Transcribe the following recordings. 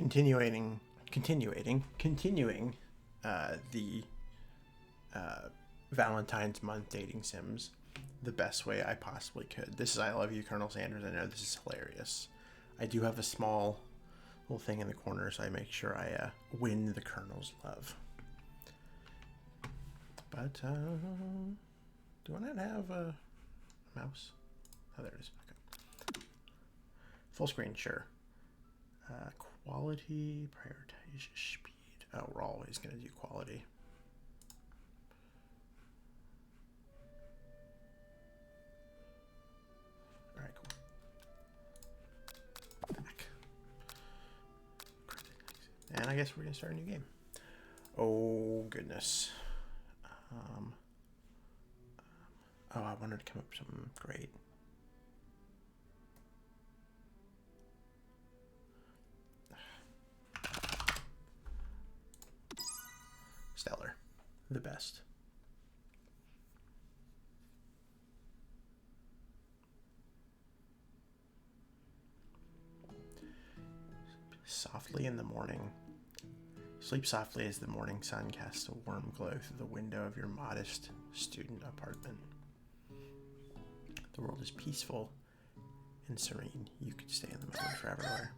continuing the Valentine's month dating sims the best way I possibly could. This is I Love You, Colonel Sanders. I know this is hilarious. I do have a small little thing in the corner, so I make sure I win the Colonel's love. But do I not have a mouse? Oh, there it is. Okay. Full screen, sure. Quality, prioritize speed. Oh, we're always going to do quality. All right, cool. Back. And I guess we're going to start a new game. Oh, goodness. Oh, I wanted to come up with something great. Stellar. The best. Softly in the morning. Sleep softly as the morning sun casts a warm glow through the window of your modest student apartment. The world is peaceful and serene. You could stay in the moment forever.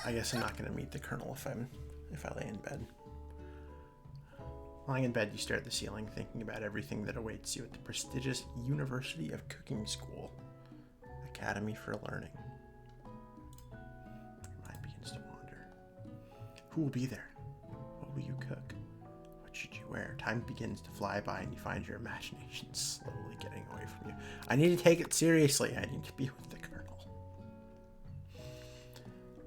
I guess I'm not going to meet the Colonel if I lay in bed. Lying in bed, you stare at the ceiling, thinking about everything that awaits you at the prestigious University of Cooking School, Academy for Learning. Your mind begins to wander. Who will be there? What will you cook? What should you wear? Time begins to fly by, and you find your imagination slowly getting away from you. I need to take it seriously. I need to be with the Colonel.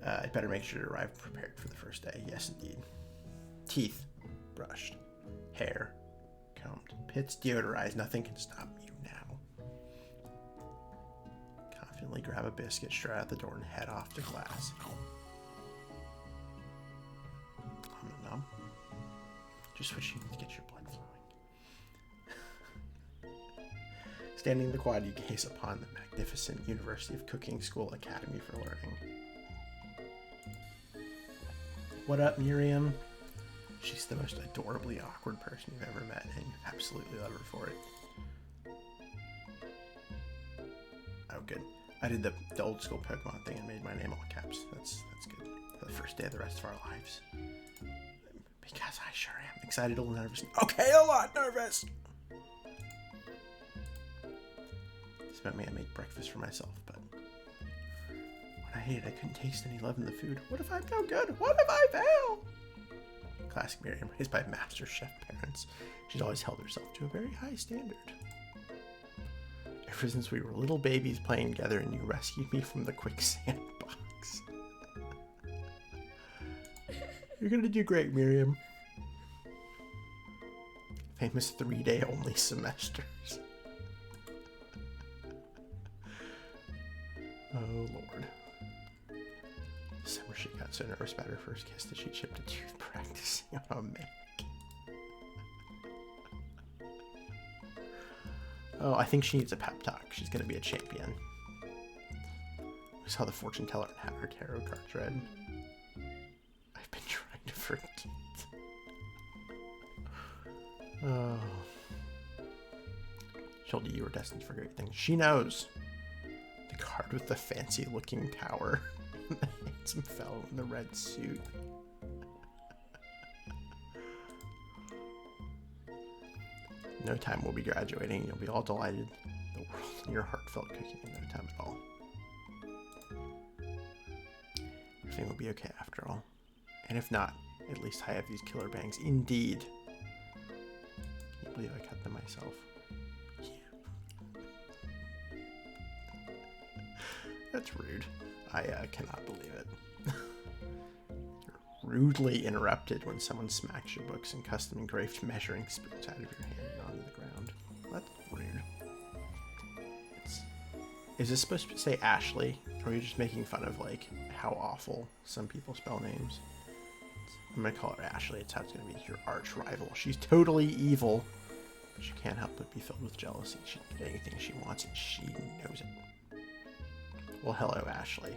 I'd better make sure to arrive prepared for the first day. Yes, indeed. Teeth brushed. Hair combed. Pits deodorized. Nothing can stop you now. Confidently grab a biscuit, straight out the door, and head off to class. Nom. Just what you need to get your blood flowing. Standing in the quad, you gaze upon the magnificent University of Cooking School Academy for Learning. What up, Miriam? She's the most adorably awkward person you've ever met, and you absolutely love her for it. Oh, good. I did the old school Pokemon thing and made my name all caps. That's good. For the first day of the rest of our lives. Because I sure am excited, a little nervous. Okay, a lot nervous! This meant me I make breakfast for myself, but when I ate it, I couldn't taste any love in the food. What if I'm no good? What if I fail? Classic Miriam, raised by master chef parents. She's always held herself to a very high standard. Ever since we were little babies playing together and you rescued me from the quicksand box. You're gonna do great, Miriam. Famous 3-day only semesters. Oh, Lord. Summer she got so nervous about her first kiss that she chipped a tooth practicing on a mannequin. Oh, I think she needs a pep talk. She's going to be a champion. We saw the fortune teller and had her tarot cards read. I've been trying to forget. Oh. She told you were destined for great things. She knows. The card with the fancy looking tower. The handsome fellow in the red suit. No time we'll be graduating. You'll be all delighted. The world in your heartfelt cooking in no time at all. Everything will be okay after all. And if not, at least I have these killer bangs. Indeed. Can you believe I cut them myself? Yeah. That's rude. I cannot believe it. You're rudely interrupted when someone smacks your books and custom engraved measuring spoons out of your hand and onto the ground. That's rude. Is this supposed to say Ashley? Or are you just making fun of, like, how awful some people spell names? I'm gonna call her Ashley. It's how it's gonna be, your arch rival. She's totally evil, but she can't help but be filled with jealousy. She can get anything she wants, and she knows it. Well, hello, Ashley.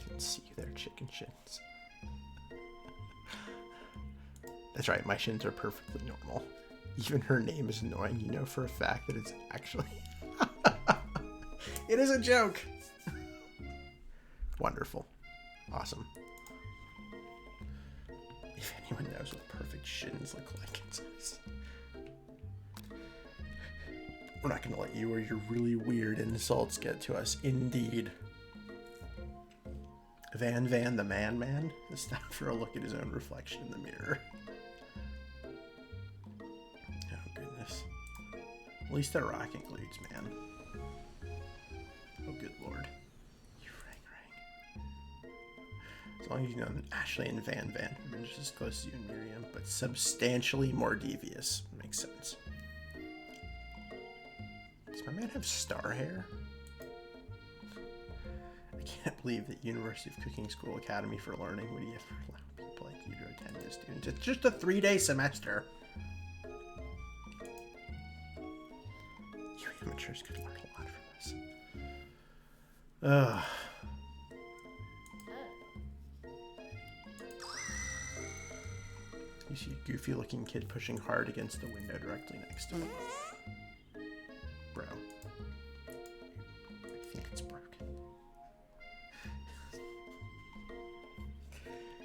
Didn't see you there, chicken shins. That's right, my shins are perfectly normal. Even her name is annoying. You know for a fact that it's actually... It is a joke! Wonderful. Awesome. If anyone knows what perfect shins look like, it's us. We're not going to let you or your really weird insults get to us. Indeed. Van the man has stopped for a look at his own reflection in the mirror. Oh, goodness. At least they're rocking glutes, man. Oh, good lord. You rang. As long as you know that Ashley and Van have been just as close as you and Miriam, but substantially more devious. Makes sense. Does my man have star hair? I can't believe that University of Cooking School Academy for Learning would ever allow people like you to attend as students. It's just a 3-day semester. You amateurs could learn a lot from this. Ugh. You see a goofy looking kid pushing hard against the window directly next to him. Bro. I think it's broken.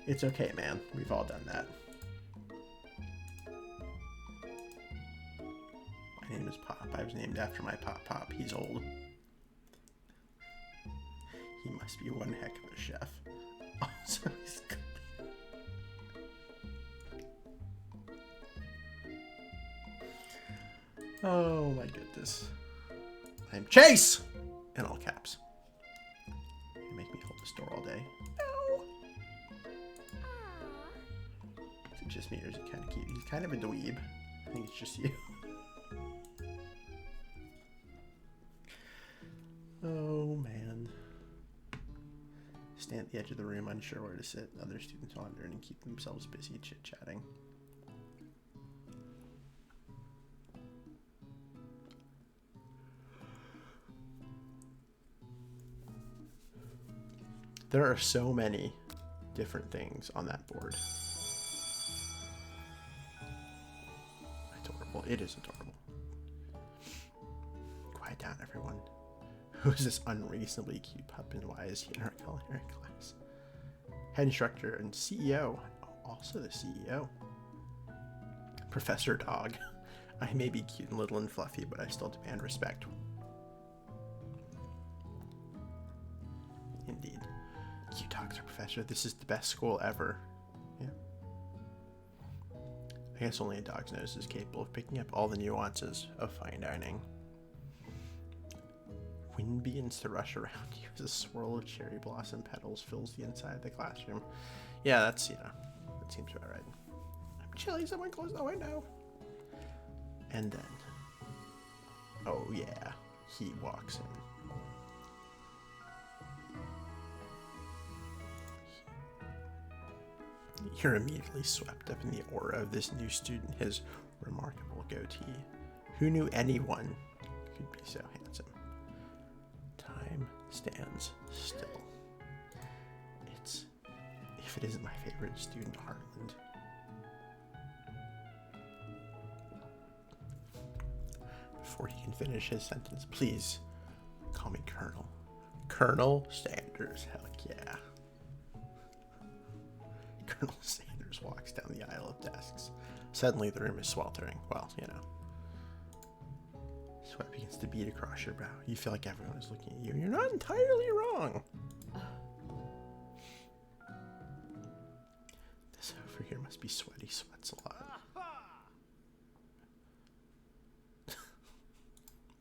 It's okay, man. We've all done that. My name is Pop. I was named after my Pop. He's old. He must be one heck of a chef. Also, he's clean. Oh my goodness. I'm Chase! In all caps. You make me hold this door all day. No! Is it just me or is he kind of cute? He's kind of a dweeb. I think it's just you. Oh man. Stand at the edge of the room, unsure where to sit. Other students wander in and keep themselves busy chit-chatting. There are so many different things on that board. Adorable. It is adorable. Quiet down, everyone. Who is this unreasonably cute pup and why is he in our culinary class? Head instructor and CEO. Also the CEO. Professor Dog. I may be cute and little and fluffy, but I still demand respect. Indeed. Cute dogs are professor. This is the best school ever. Yeah. I guess only a dog's nose is capable of picking up all the nuances of fine dining. Wind begins to rush around you as a swirl of cherry blossom petals fills the inside of the classroom. Yeah, that's, that seems about right. I'm chilly, someone close the window. And then, oh yeah, he walks in. You're immediately swept up in the aura of this new student, his remarkable goatee. Who knew anyone could be so handsome? Time stands still. It's, if it isn't my favorite student, Heartland. Before he can finish his sentence, please call me Colonel. Colonel Sanders, heck yeah. Colonel Sanders walks down the aisle of desks. Suddenly the room is sweltering. Well, Sweat begins to beat across your brow. You feel like everyone is looking at you. You're not entirely wrong. This over here must be sweaty. Sweats a lot.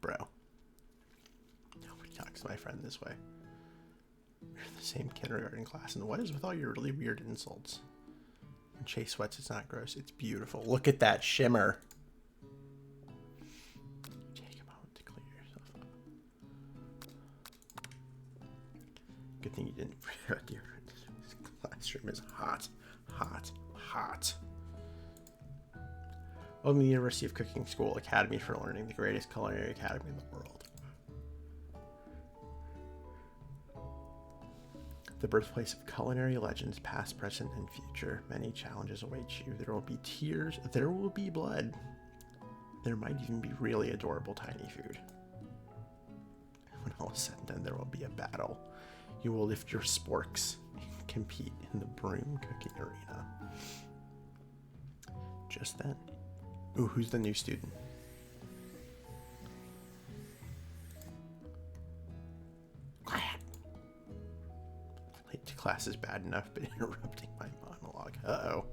Bro. Nobody talks to my friend this way. We're in the same kindergarten class, and what is with all your really weird insults? When Chase sweats, it's not gross. It's beautiful. Look at that shimmer. Take a moment to clear yourself up. Good thing you didn't forget about deodorant. This classroom is hot. Hot. Hot. Welcome to the University of Cooking School Academy for Learning, the greatest culinary academy in the world. The birthplace of culinary legends, past, present, and future. Many challenges await you. There will be tears. There will be blood. There might even be really adorable tiny food. When all is said and done, there will be a battle. You will lift your sporks and compete in the broom cooking arena. Just then. Ooh, who's the new student? Quiet. Late to class is bad enough, but interrupting my monologue. Uh-oh.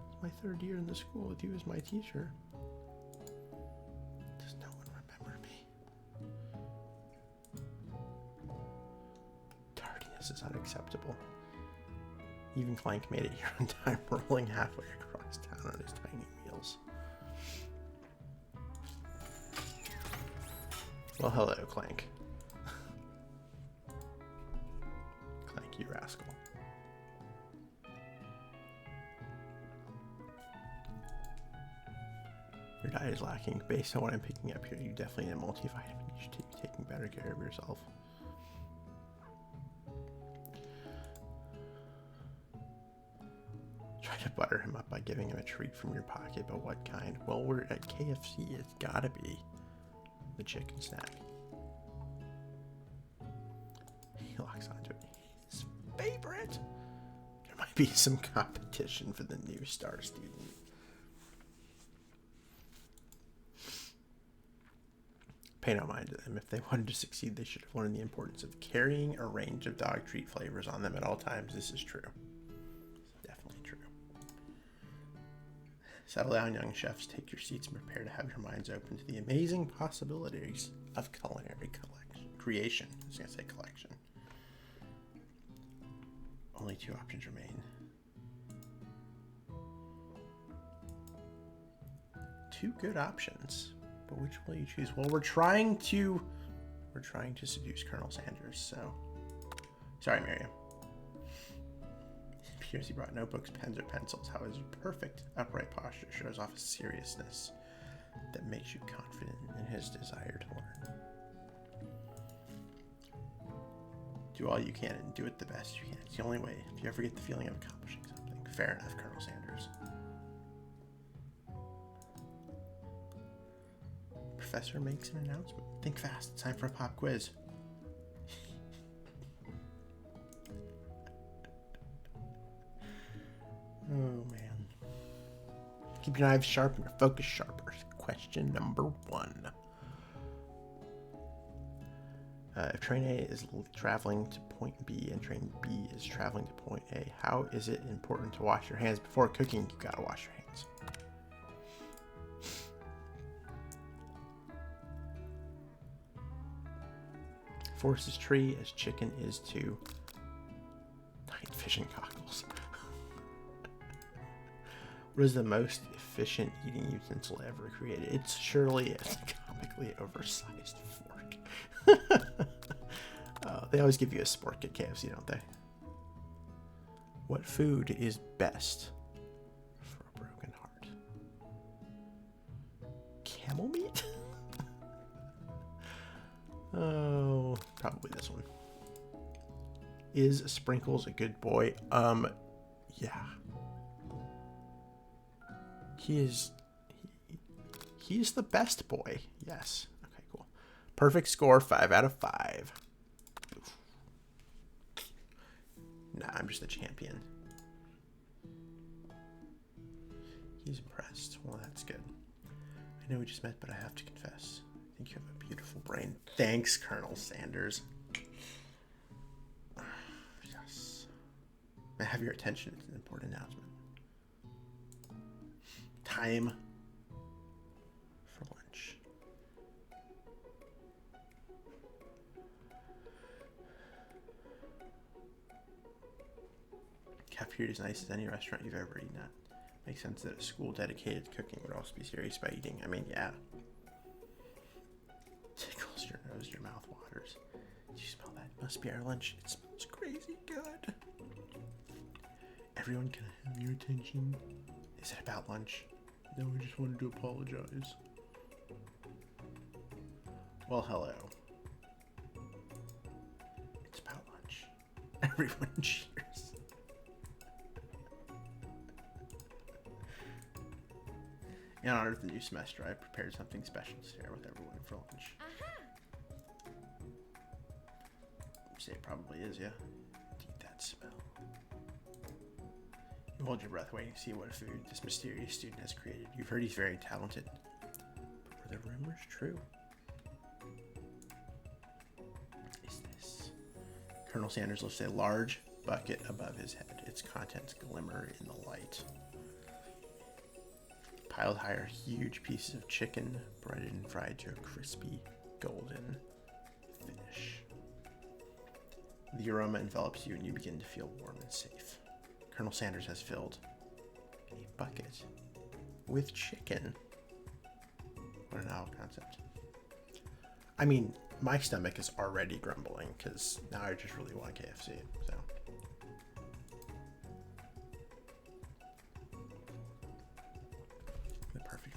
It's my third year in the school with you as my teacher. Does no one remember me? Tardiness is unacceptable. Even Clank made it here on time, rolling halfway across town on his tiny wheels. Well, hello, Clank. Clank, you rascal. Your diet is lacking. Based on what I'm picking up here, you definitely need a multivitamin. You should be taking better care of yourself. Try to butter him up by giving him a treat from your pocket, but what kind? Well, we're at KFC. It's gotta be the chicken snack. He locks onto it. His favorite. There might be some competition for the new star student. Pay no mind to them. If they wanted to succeed, they should have learned the importance of carrying a range of dog treat flavors on them at all times. This is true. Definitely true. Settle down, young chefs. Take your seats and prepare to have your minds open to the amazing possibilities of culinary creation. I was going to say collection. Only two options remain. Two good options. But which will you choose? Well, we're trying to seduce Colonel Sanders, so sorry, Miriam. It appears he brought notebooks, pens, or pencils. How his perfect upright posture shows off a seriousness that makes you confident in his desire to learn. Do all you can and do it the best you can. It's the only way. If you ever get the feeling of accomplishing something, fair enough, Colonel Sanders. Professor makes an announcement. Think fast. It's time for a pop quiz. Oh, man. Keep your knives sharp and your focus sharper. Question number 1. If train A is traveling to point B and train B is traveling to point A, how is it important to wash your hands before cooking? You gotta wash your hands. Force's tree as chicken is to night fishing goggles. What is the most efficient eating utensil ever created? It's surely a comically oversized fork. They always give you a spork at KFC, don't they? What food is best for a broken heart? Camel meat? Oh, probably this one. Is Sprinkles a good boy? Yeah. He's the best boy. Yes. Okay, cool. Perfect score, 5 out of 5. Oof. Nah, I'm just a champion. He's impressed. Well, that's good. I know we just met, but I have to confess. I think you have a beautiful brain. Thanks, Colonel Sanders. Yes. I have your attention. It's an important announcement. Time for lunch. Cafeteria is nice as any restaurant you've ever eaten at. Makes sense that a school dedicated to cooking would also be serious about eating. I mean, yeah. Tickles your nose, your mouth waters. Did you smell that? It must be our lunch. It smells crazy good. Everyone, can I have your attention? Is it about lunch? No, I just wanted to apologize. Well, hello. It's about lunch. Everyone cheers. In honor of the new semester, I prepared something special to share with everyone for lunch. You say it probably is, yeah? Indeed, that smell. You hold your breath waiting to see what food this mysterious student has created. You've heard he's very talented. But were the rumors true? Is this? Colonel Sanders lifts a large bucket above his head. Its contents glimmer in the light. Piled high are huge pieces of chicken, breaded and fried to a crispy, golden finish. The aroma envelops you and you begin to feel warm and safe. Colonel Sanders has filled a bucket with chicken. What a novel concept. I mean, my stomach is already grumbling because now I just really want KFC, so.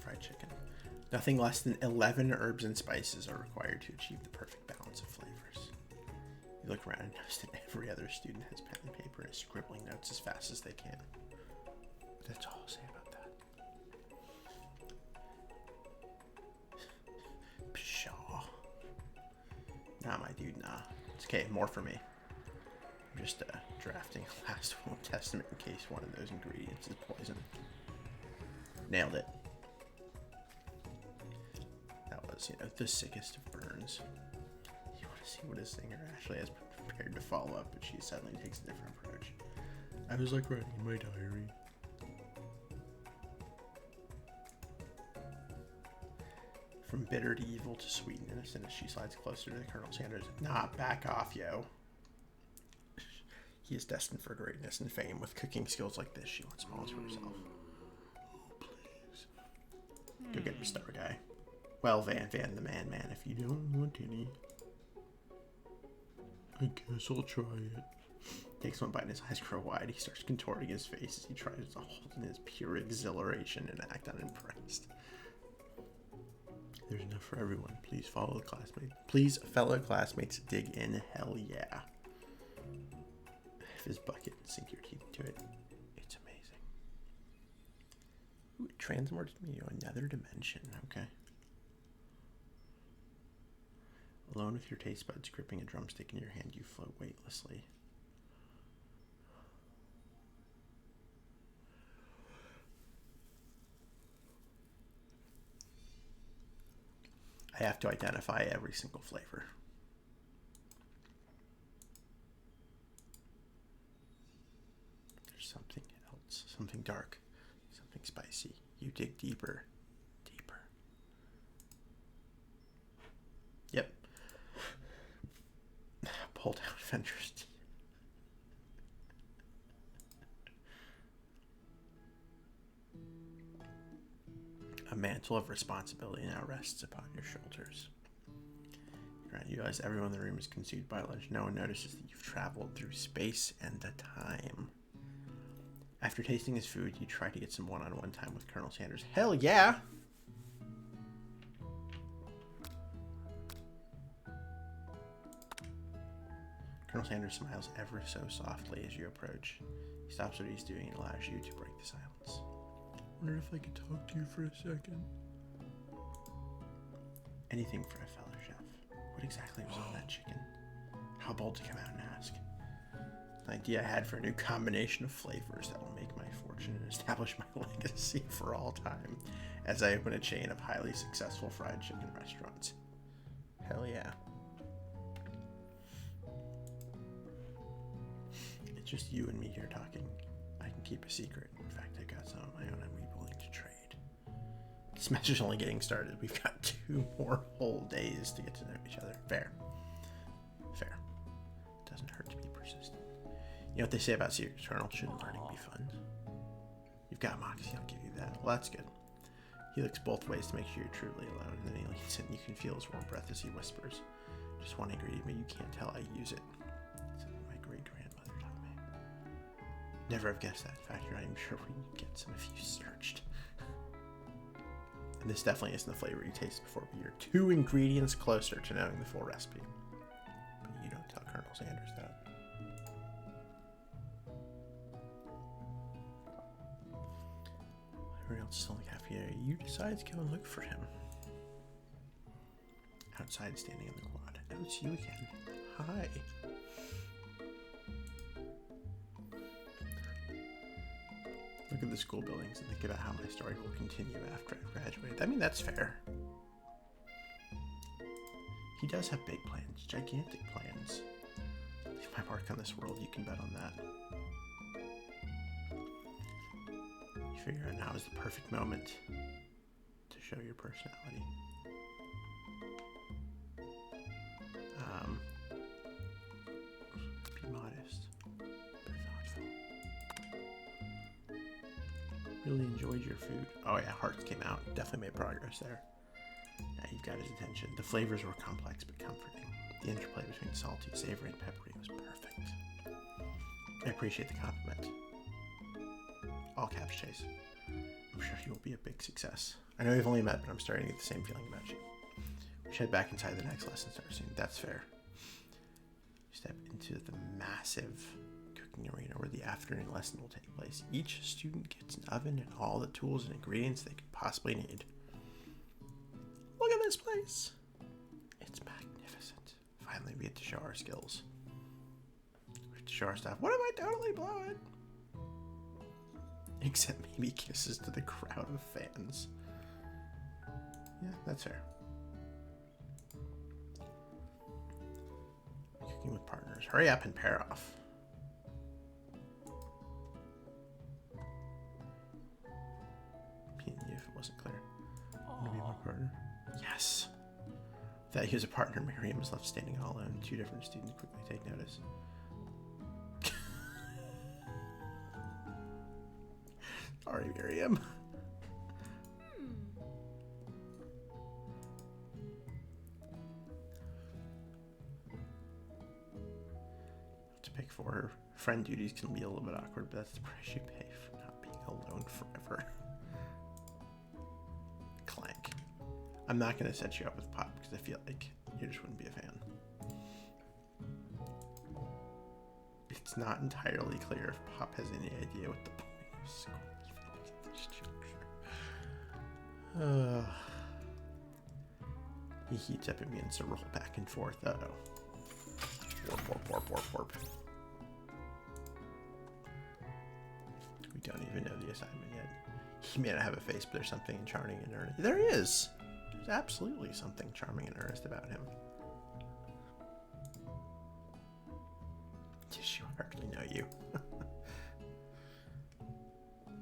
Fried chicken. Nothing less than 11 herbs and spices are required to achieve the perfect balance of flavors. You look around and notice that every other student has pen and paper and is scribbling notes as fast as they can. That's all I'll say about that. Pshaw. Nah, my dude, nah. It's okay, more for me. I'm just drafting a last will and testament in case one of those ingredients is poison. Nailed it. The sickest of burns. You want to see what a singer Ashley has prepared to follow up, but she suddenly takes a different approach. I was like writing in my diary. From bitter to evil to sweet and innocent as she slides closer to the Colonel Sanders. Nah, back off, yo. He is destined for greatness and fame. With cooking skills like this, she wants smiles for herself. Oh, please. Go get him, star guy. Well, Van the man, if you don't want any, I guess I'll try it. Takes one bite and his eyes grow wide. He starts contorting his face as he tries to hold in his pure exhilaration and act unimpressed. There's enough for everyone. Please follow the classmates. Please, fellow classmates, dig in. Hell yeah. Have his bucket and sink your teeth into it. It's amazing. Ooh, it transports me to another dimension. Okay. Alone with your taste buds gripping a drumstick in your hand, you float weightlessly. I have to identify every single flavor. There's something else, something dark, something spicy. You dig deeper, deeper. Yep. Pull down Fender's teeth. A mantle of responsibility now rests upon your shoulders. You realize everyone in the room is consumed by lunch. No one notices that you've traveled through space and time. After tasting his food, you try to get some one-on-one time with Colonel Sanders. Hell yeah! Colonel Sanders smiles ever so softly as you approach. He stops what he's doing and allows you to break the silence. Wonder if I could talk to you for a second. Anything for a fellow chef. What exactly was on that chicken? How bold to come out and ask. The idea I had for a new combination of flavors that will make my fortune and establish my legacy for all time as I open a chain of highly successful fried chicken restaurants. Hell yeah. It's just you and me here talking. I can keep a secret. In fact, I've got some of my own I'm willing to trade. This match is only getting started. We've got 2 more whole days to get to know each other. Fair. Fair. Doesn't hurt to be persistent. You know what they say about secret eternal? Shouldn't learning be fun? You've got moxie, I'll give you that. Well, that's good. He looks both ways to make sure you're truly alone, and then he leans in and you can feel his warm breath as he whispers. Just one ingredient, but you can't tell I use it. It's something my great-grandmother taught me. Never have guessed that. In fact, you're not even sure where you get some if you searched. And this definitely isn't the flavor you tasted before, but you're 2 ingredients closer to knowing the full recipe. But you don't tell Colonel Sanders that. Everyone else is in the cafeteria. You decide to go and look for him. Outside, standing in the quad. Oh, it's you again. Hi. Look at the school buildings and think about how my story will continue after I graduate. I mean, that's fair. He does have big plans, gigantic plans. Leave my mark on this world, you can bet on that. You figure out now is the perfect moment to show your personality. Be modest, but thoughtful. Really enjoyed your food. Oh yeah, hearts came out. Definitely made progress there. Yeah, you've got his attention. The flavors were complex but comforting. The interplay between salty, savory, and peppery was perfect. I appreciate the compliment. All caps, Chase. I'm sure you will be a big success. I know we've only met, but I'm starting to get the same feeling about you. We should head back inside the next lesson starts soon. That's fair. Step into the massive cooking arena where the afternoon lesson will take place. Each student gets an oven and all the tools and ingredients they could possibly need. Look at this place. It's magnificent. Finally, we get to show our skills. We have to show our stuff. What if I totally blow it? Except maybe kisses to the crowd of fans. Yeah, that's fair. Cooking with partners. Hurry up and pair off. Me and you, if it wasn't clear. Want to be my partner? Yes. That he was a partner, Miriam was left standing all alone. 2 different students quickly take notice. Sorry, Miriam. To pick for her. Friend duties can be a little bit awkward, but that's the price you pay for not being alone forever. Clank. I'm not going to set you up with Pop because I feel like you just wouldn't be a fan. It's not entirely clear if Pop has any idea what the point of school even is at this juncture. He heats up and begins to roll back and forth. Uh-oh. Warp, warp, warp, warp, warp. We don't even know the assignment yet. He may not have a face, but there's something charming and earnest. There is! There's absolutely something charming and earnest about him. Yes, you hardly know you.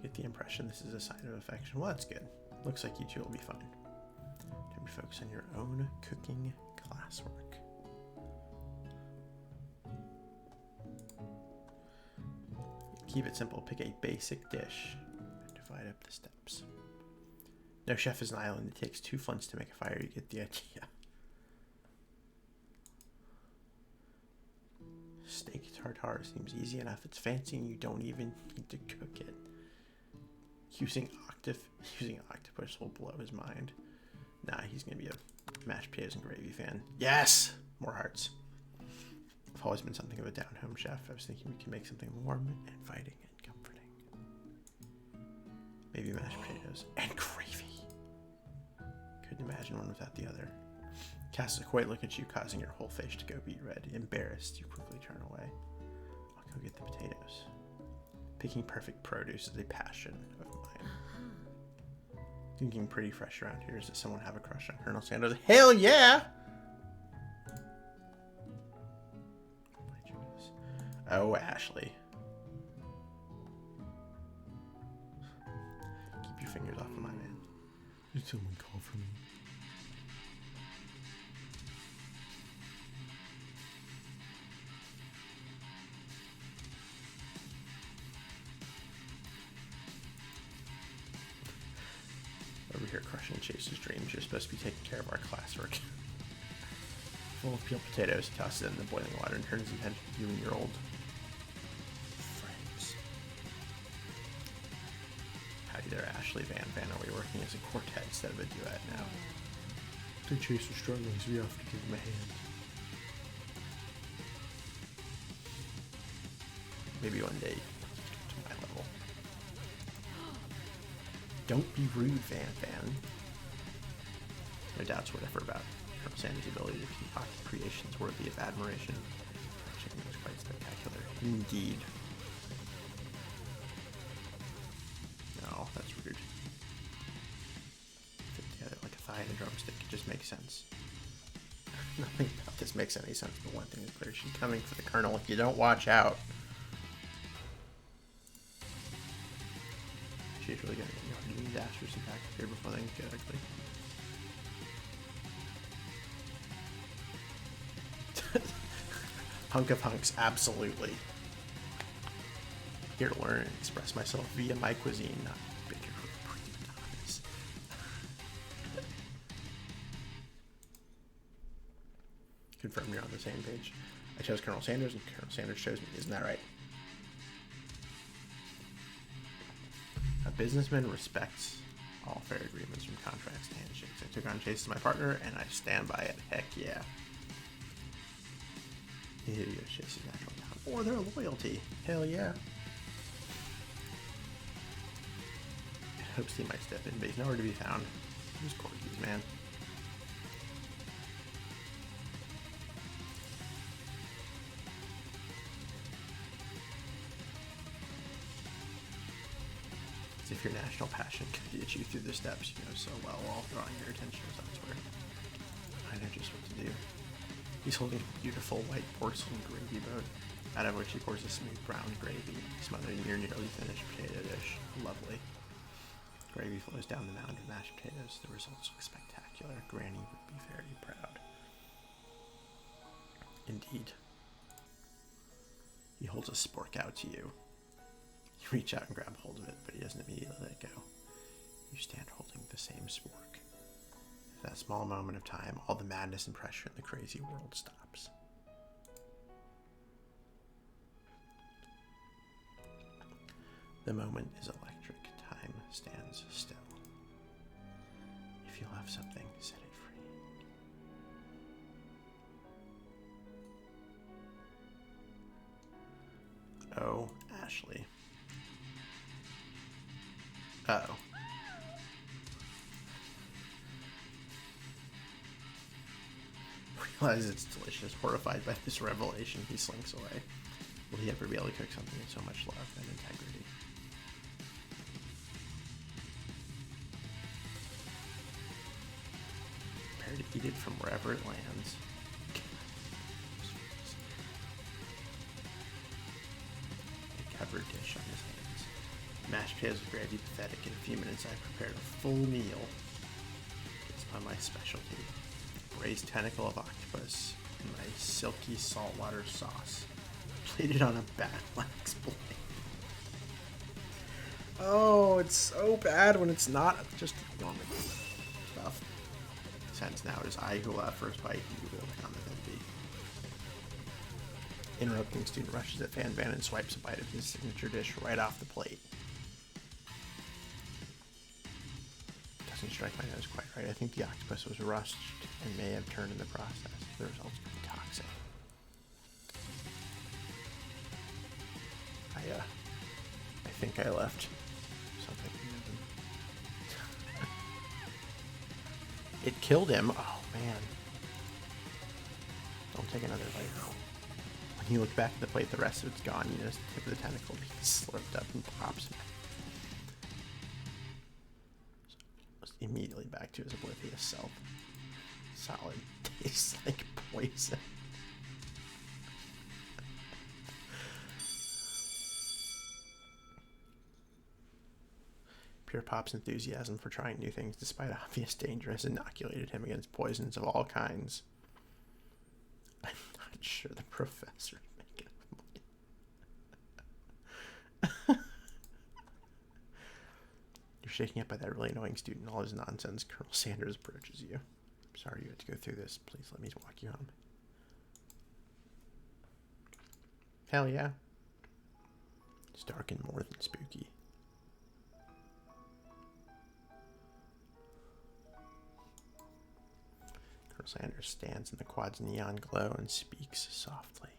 Get the impression this is a sign of affection. Well, that's good. Looks like you two will be fine. Time to focus on your own cooking classwork. Keep it simple. Pick a basic dish and divide up the steps. No chef is an island. It takes 2 flints to make a fire. You get the idea. Steak tartare seems easy enough. It's fancy and you don't even need to cook it. Using octopus will blow his mind. Nah, he's gonna be a mashed potatoes and gravy fan. Yes! More hearts. I've always been something of a down-home chef. I was thinking we can make something warm and inviting and comforting. Maybe mashed potatoes and gravy. Couldn't imagine one without the other. Casts a quiet look at you, causing your whole face to go beet red. Embarrassed, you quickly turn away. I'll go get the potatoes. Picking perfect produce is a passion of mine. Thinking pretty fresh around here. Does someone have a crush on Colonel Sanders? Hell yeah! Oh, Ashley. Keep your fingers off of my man. Did someone call for me? Over here crushing Chase's dreams. You're supposed to be taking care of our classwork. Full of peeled potatoes, he tosses it in the boiling water and turns his attention to you and your old friends. there, Ashley Van Van. Are we working as a quartet instead of a duet now? The Chase is struggling, so we have to give him a hand. Maybe one day to my level. Don't be rude, Van Van. No doubts whatever about Colonel Sanders' ability to concoct creations worthy of admiration. Chicken was quite spectacular. Indeed. No, that's rude. Fit together like a thigh and a drumstick. It just makes sense. Nothing about this makes any sense, but one thing is clear. She's coming for the Colonel if you don't watch out. She's really gonna get you need to ask for some back here before things get ugly. Hunk of hunks, absolutely. Here to learn and express myself via my cuisine, not bigger prima donnas. Confirm you're on the same page. I chose Colonel Sanders and Colonel Sanders chose me, isn't that right? A businessman respects all fair agreements from contracts to handshakes. I took on Chase as my partner and I stand by it. Heck yeah. Here you go, Chase's natural talent. Or their loyalty. Hell yeah. I hope Steve might step in, but he's nowhere to be found. Who's Corky's, man? As if your national passion could get you through the steps you know so well while drawing your attention elsewhere. I know just what to do. He's holding a beautiful white porcelain gravy boat, out of which he pours a smooth brown gravy, smothered in your nearly finished potato dish. Lovely. Gravy flows down the mound of mashed potatoes. The results look spectacular. Granny would be very proud. Indeed. He holds a spork out to you. You reach out and grab hold of it, but he doesn't immediately let it go. You stand holding the same spork. For that small moment of time, all the madness and pressure in the crazy world stops. The moment is electric. Time stands still. If you'll have something, set it free. Oh, Ashley. Uh-oh. Realizes it's delicious. Horrified by this revelation, he slinks away. Will he ever be able to cook something with so much love and integrity? Prepare to eat it from wherever it lands. A covered dish on his hands. Mashed potatoes with gravy, pathetic. In a few minutes, I prepared a full meal. It's on my specialty. Braised tentacle of octopus in my silky saltwater sauce, plated on a bat wax blade. Oh, it's so bad when it's not just normal stuff. Since now it is I who will have first bite, you will become the then be. Interrupting student rushes at Van Van and swipes a bite of his signature dish right off the plate. Doesn't strike my nose quite right. I think the octopus was rushed and may have turned in the process. The results could be toxic. I think I left something. It killed him. Oh man. Don't take another bite. When you look back at the plate, the rest of it's gone. You notice the tip of the tentacle being slipped up and pops. Immediately back to his oblivious self. Solid. Tastes like poison. Pure Pop's enthusiasm for trying new things despite obvious danger has inoculated him against poisons of all kinds. I'm not sure the professor's making money. You're shaking up by that really annoying student and all his nonsense. Colonel Sanders approaches you. I'm sorry you had to go through this. Please let me walk you home. Hell yeah. It's dark and more than spooky. Colonel Sanders stands in the quad's neon glow and speaks softly.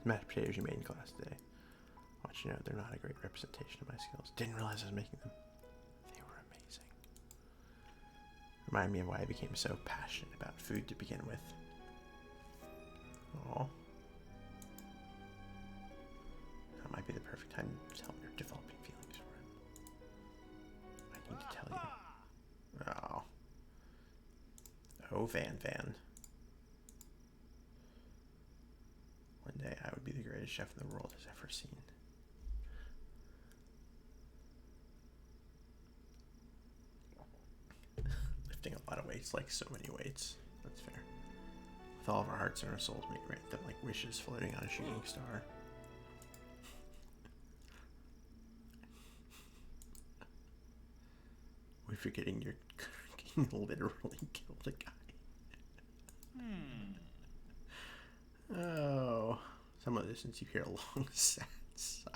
Mashed potatoes you made in class today. I want you to know they're not a great representation of my skills. Didn't realize I was making them. They were amazing. Remind me of why I became so passionate about food to begin with. Aw. That might be the perfect time to tell me you're developing feelings for it. I need to tell you. Oh. Oh, Van. One day I would be the greatest chef the world has ever seen. Lifting a lot of weights, like so many weights. That's fair. With all of our hearts and our souls, we grant them like wishes floating on a shooting star. We're forgetting your king literally killed a guy. Oh, some of this since you hear a long sad sigh.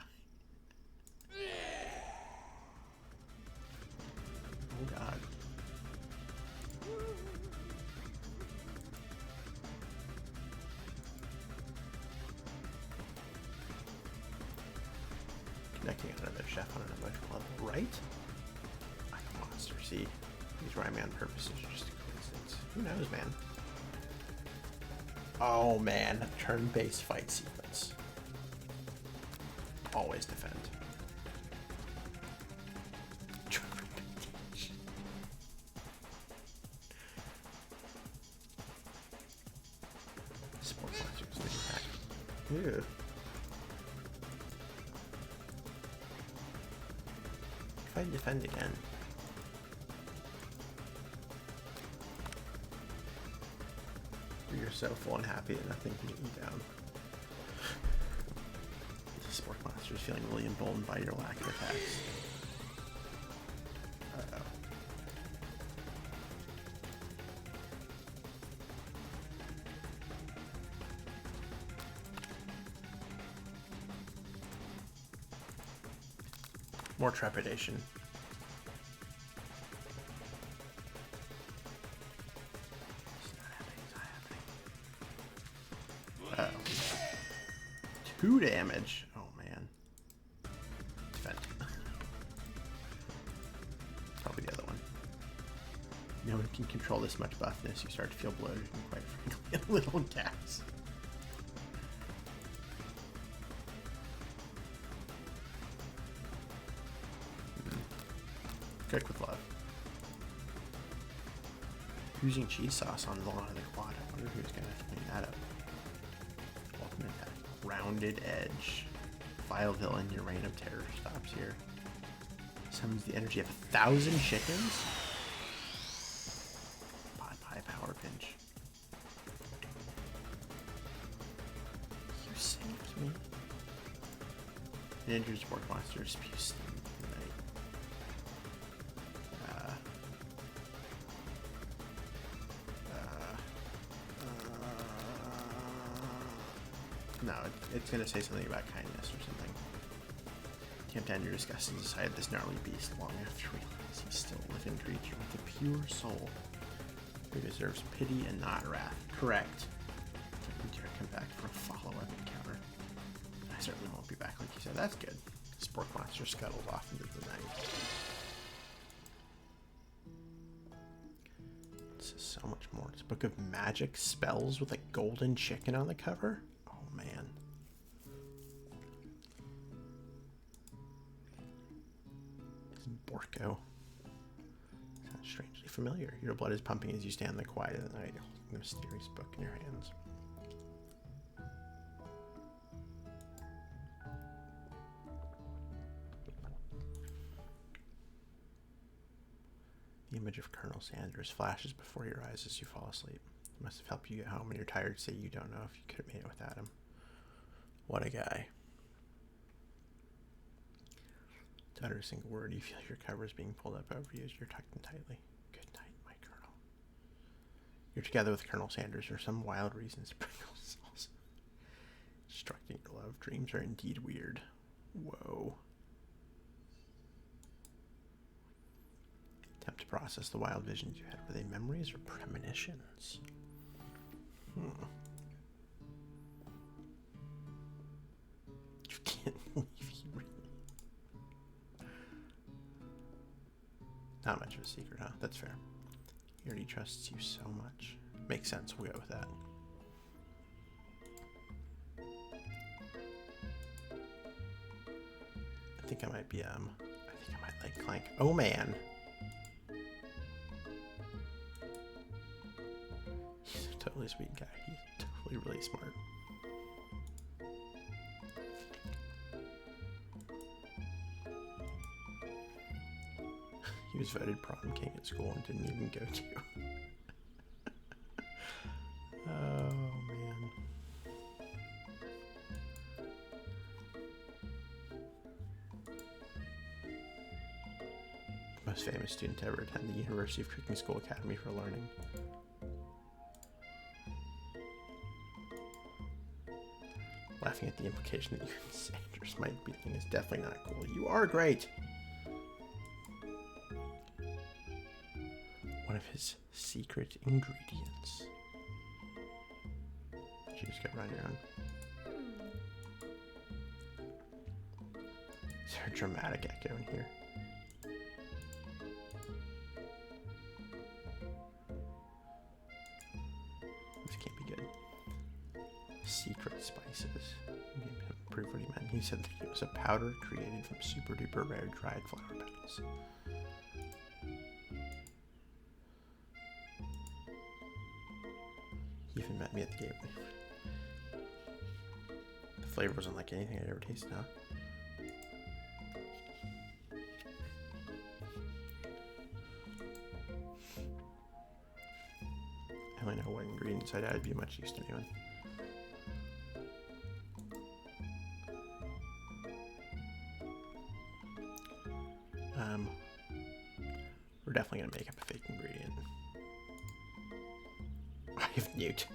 Oh God. Connecting another chef on an emotional level, right? I'm a monster, see? He's rhyming on purpose, it's just a coincidence. Who knows, man? Oh man, turn-based fight sequence. Always defend. Sport monsters, they attack. Ew. If I defend again. You're so full and happy that nothing can get you down. The sport monster is feeling really emboldened by your lack of attacks. Uh-oh. More trepidation. Uh-oh. 2 damage. Oh man. Defend. Probably the other one. No one can control this much buffness. You start to feel bloated and quite frankly a little gas. Cook with love. Using cheese sauce on the line of the quad. I wonder who's gonna clean that up. Ultimate attack. Rounded edge. Vile villain, your reign of terror stops here. Summons the energy of 1,000 chickens. Bye power pinch. You saved me. An injured sport monster spews steam. No, it's going to say something about kindness or something. Can't end your disgust inside this gnarly beast long after we realize he's still a living creature with a pure soul who deserves pity and not wrath. Correct. Don't dare come back for a follow-up encounter. I certainly won't be back like you said. That's good. Sport monster scuttles off into the night. This is so much more. It's a book of magic spells with a golden chicken on the cover. Man. Borko. Sounds strangely familiar. Your blood is pumping as you stand in the quiet of the night, holding the mysterious book in your hands. The image of Colonel Sanders flashes before your eyes as you fall asleep. It must have helped you get home when you're tired, so you don't know if you could have made it without him. What a guy. To utter a single word, you feel your covers being pulled up over you as you're tucked in tightly. Good night, my Colonel. You're together with Colonel Sanders for some wild reason. Sprinkles also instructing your love. Dreams are indeed weird. Whoa. process the wild visions you had? Were they memories or premonitions? You can't believe he really... Not much of a secret, huh? That's fair. He already trusts you so much. Makes sense. We'll go with that. I think I might be, I think I might like Clank. Oh, man. He's a totally sweet guy. He's totally really smart. He was voted prom king at school and didn't even go to. Oh, man. Most famous student to ever attend the University of Cooking School Academy for Learning. Laughing at the implication that you and Sanders might be thing is definitely not cool. You are great! One of his secret ingredients. Did you just go run your own? Is there a dramatic echo in here? This can't be good. Secret spices. Prove what he meant. He said that it was a powder created from super duper rare dried flower petals. He even met me at the gateway. The flavor wasn't like anything I'd ever tasted, huh? I only know what ingredients I'd be much use to anyone. We're definitely gonna make up a fake ingredient. I have newt.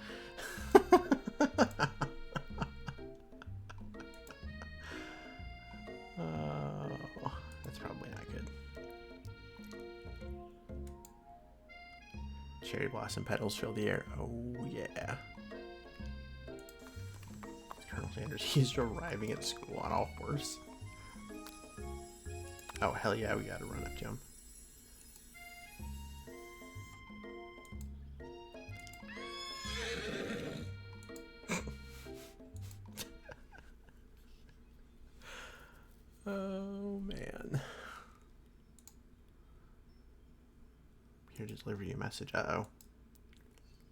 Oh, that's probably not good. Cherry blossom petals fill the air. Oh yeah. Colonel Sanders, he's arriving at school on a horse. Oh hell yeah, we gotta run up to him. Oh man. Here to deliver you a message. Uh-oh.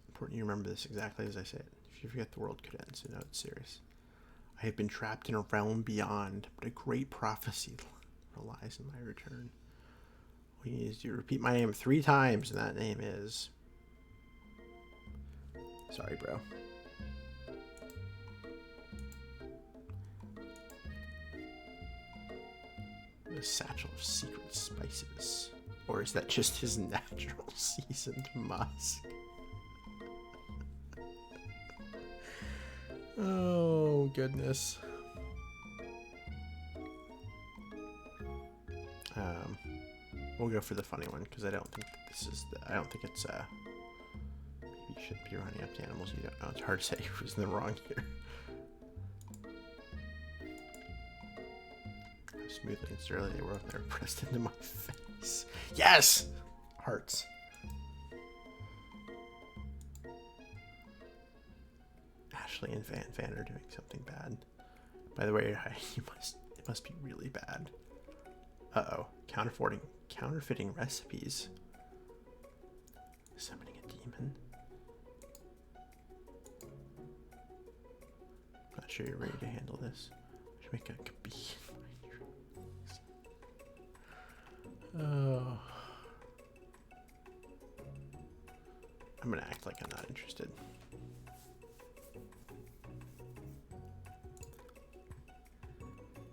Important you remember this exactly as I say it. If you forget, the world could end, so no, it's serious. I have been trapped in a realm beyond, but a great prophecy relies on my return. All you need is to repeat my name 3 times, and that name is... Sorry, bro. A satchel of secret spices. Or is that just his natural seasoned musk? Oh, goodness. We'll go for the funny one, because I don't think this is the, I don't think it's, maybe you shouldn't be running up to animals you don't know. It's hard to say who's in the wrong here. How smoothly and sturdily they were when they were pressed into my face. Yes! Hearts. Ashley and Van are doing something bad. By the way, it must be really bad. Uh-oh. Counterfeiting recipes. Summoning a demon. Not sure you're ready to handle this. I should make a kabee. Oh. I'm gonna act like I'm not interested.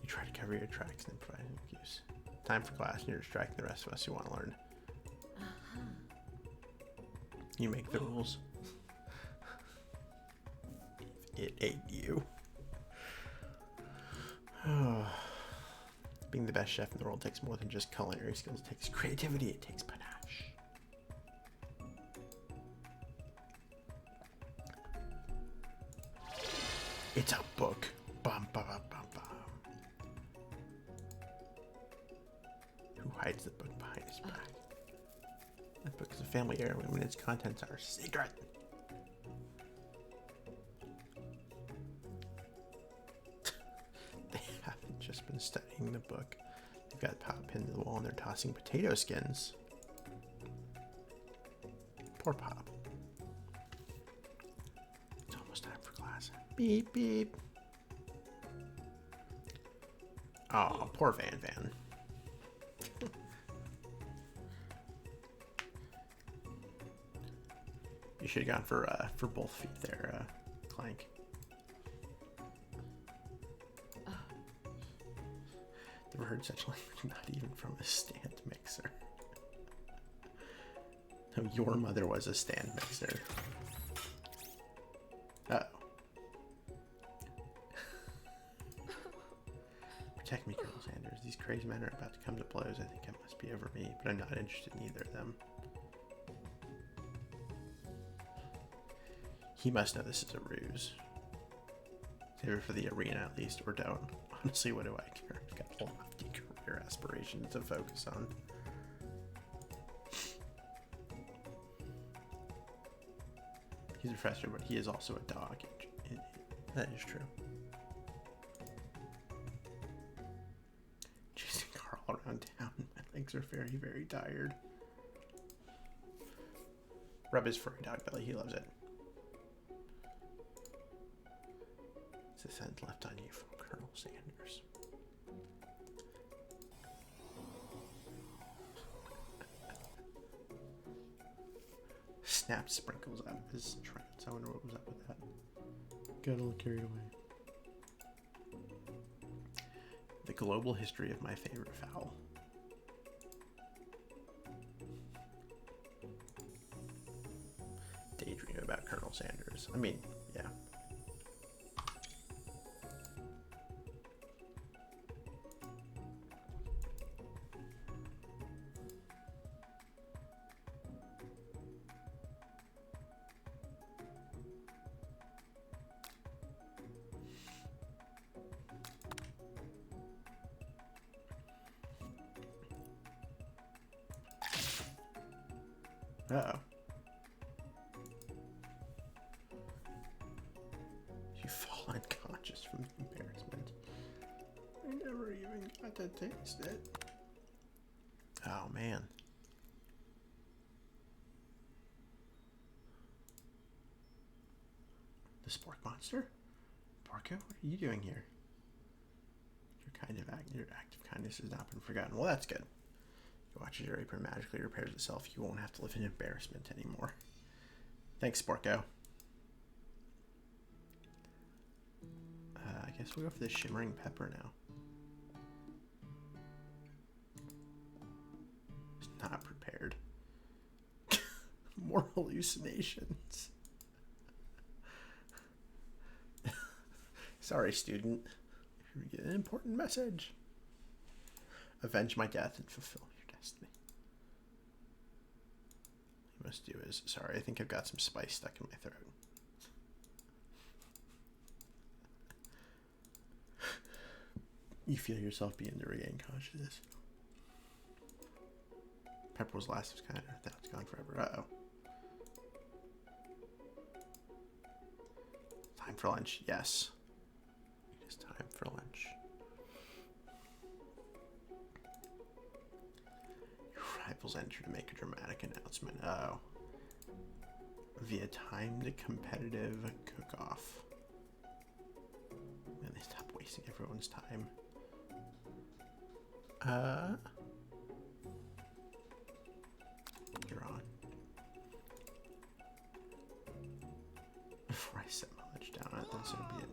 You try to cover your tracks and provide an excuse. Time for class and you're distracting the rest of us who want to learn. You make the rules. It ate you. Oh. Being the best chef in the world takes more than just culinary skills. It takes creativity. It takes panache. It's a book. Bum, bum, bum, bum, bum. Who hides the book behind his back? That book is a family heirloom and its contents are secret. They haven't just been studying the book. They've got Pop pinned to the wall and they're tossing potato skins. Poor Pop. It's almost time for class. Beep, beep. Oh, poor Van Van. You should have gone for both feet there, Clank. Never heard such language, not even from a stand mixer. No, your mother was a stand mixer. Uh-oh. Protect me, Colonel Sanders. These crazy men are about to come to blows. I think it must be over me, but I'm not interested in either of them. He must know this is a ruse. Save it for the arena at least, or don't. Honestly, what do I care? I've got lofty career aspirations to focus on. He's a professor, but he is also a dog. That is true. Chasing Carl around town. My legs are very, very tired. Rub his furry dog belly. He loves it. It's a scent left on you from Colonel Sanders. Snap sprinkles out of his trance. I wonder what was up with that. Got a little carried away. The global history of my favorite fowl. Daydream about Colonel Sanders. I mean, yeah. Uh-oh. You fall unconscious from the embarrassment. I never even got to taste it. Oh, man. The spork monster? Porco, what are you doing here? Your act of kindness has not been forgotten. Well, that's good. You watch as your apron magically repairs itself. You won't have to live in embarrassment anymore. Thanks, Sporko. I guess we'll go for the shimmering pepper now. It's not prepared. More hallucinations. Sorry, student. You get an important message. Avenge my death and fulfill your destiny. What you must do is... Sorry, I think I've got some spice stuck in my throat. You feel yourself begin to regain consciousness. Pepper was last of its kind. Now it's gone forever. Uh-oh. Time for lunch. Yes. It is time for lunch. Your rivals enter to make a dramatic announcement. Oh. Via timed competitive cook-off. Man, they stop wasting everyone's time. You're on. Before I set my lunch down, I thought so be it.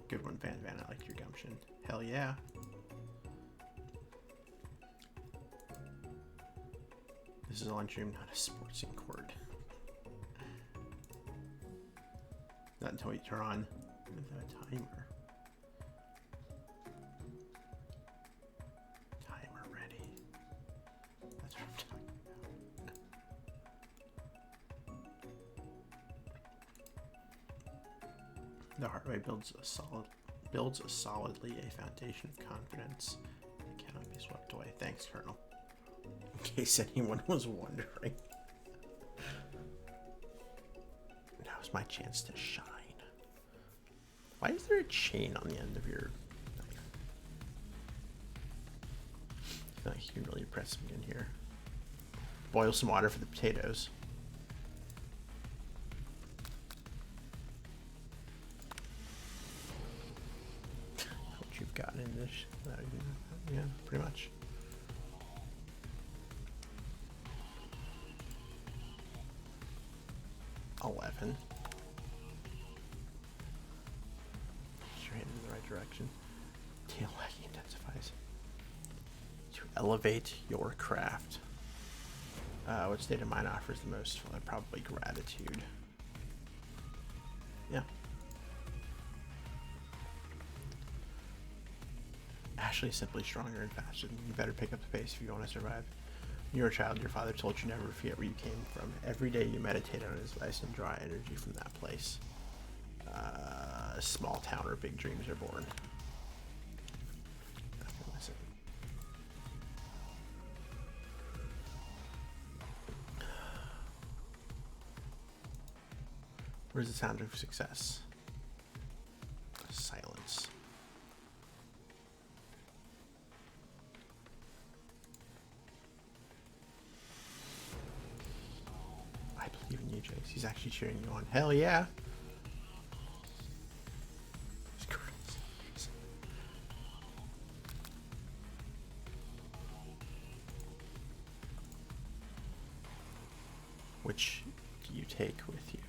Good one, Van Van. I like your gumption. Hell yeah. This is a lunchroom, not a sportsing court. Not until we turn on the timer. Timer ready. That's what I'm talking about. The hard way builds solidly a foundation of confidence that cannot be swept away. Thanks, Colonel. In case anyone was wondering. Now's my chance to shine. Why is there a chain on the end of your knife? I feel like you can really press me in here. Boil some water for the potatoes. What you've got in this? Yeah, pretty much. $11. Straight in the right direction. Tail wagging intensifies. To elevate your craft. What state of mind offers the most? Well, probably gratitude. Yeah. Ashley is simply stronger and faster. You better pick up the pace if you want to survive. When you were a child, your father told you never to forget where you came from. Every day you meditate on his advice and draw energy from that place. A small town where big dreams are born. Where's the sound of success? Silence. I believe in you, Jace. He's actually cheering you on. Hell yeah. Which do you take with you?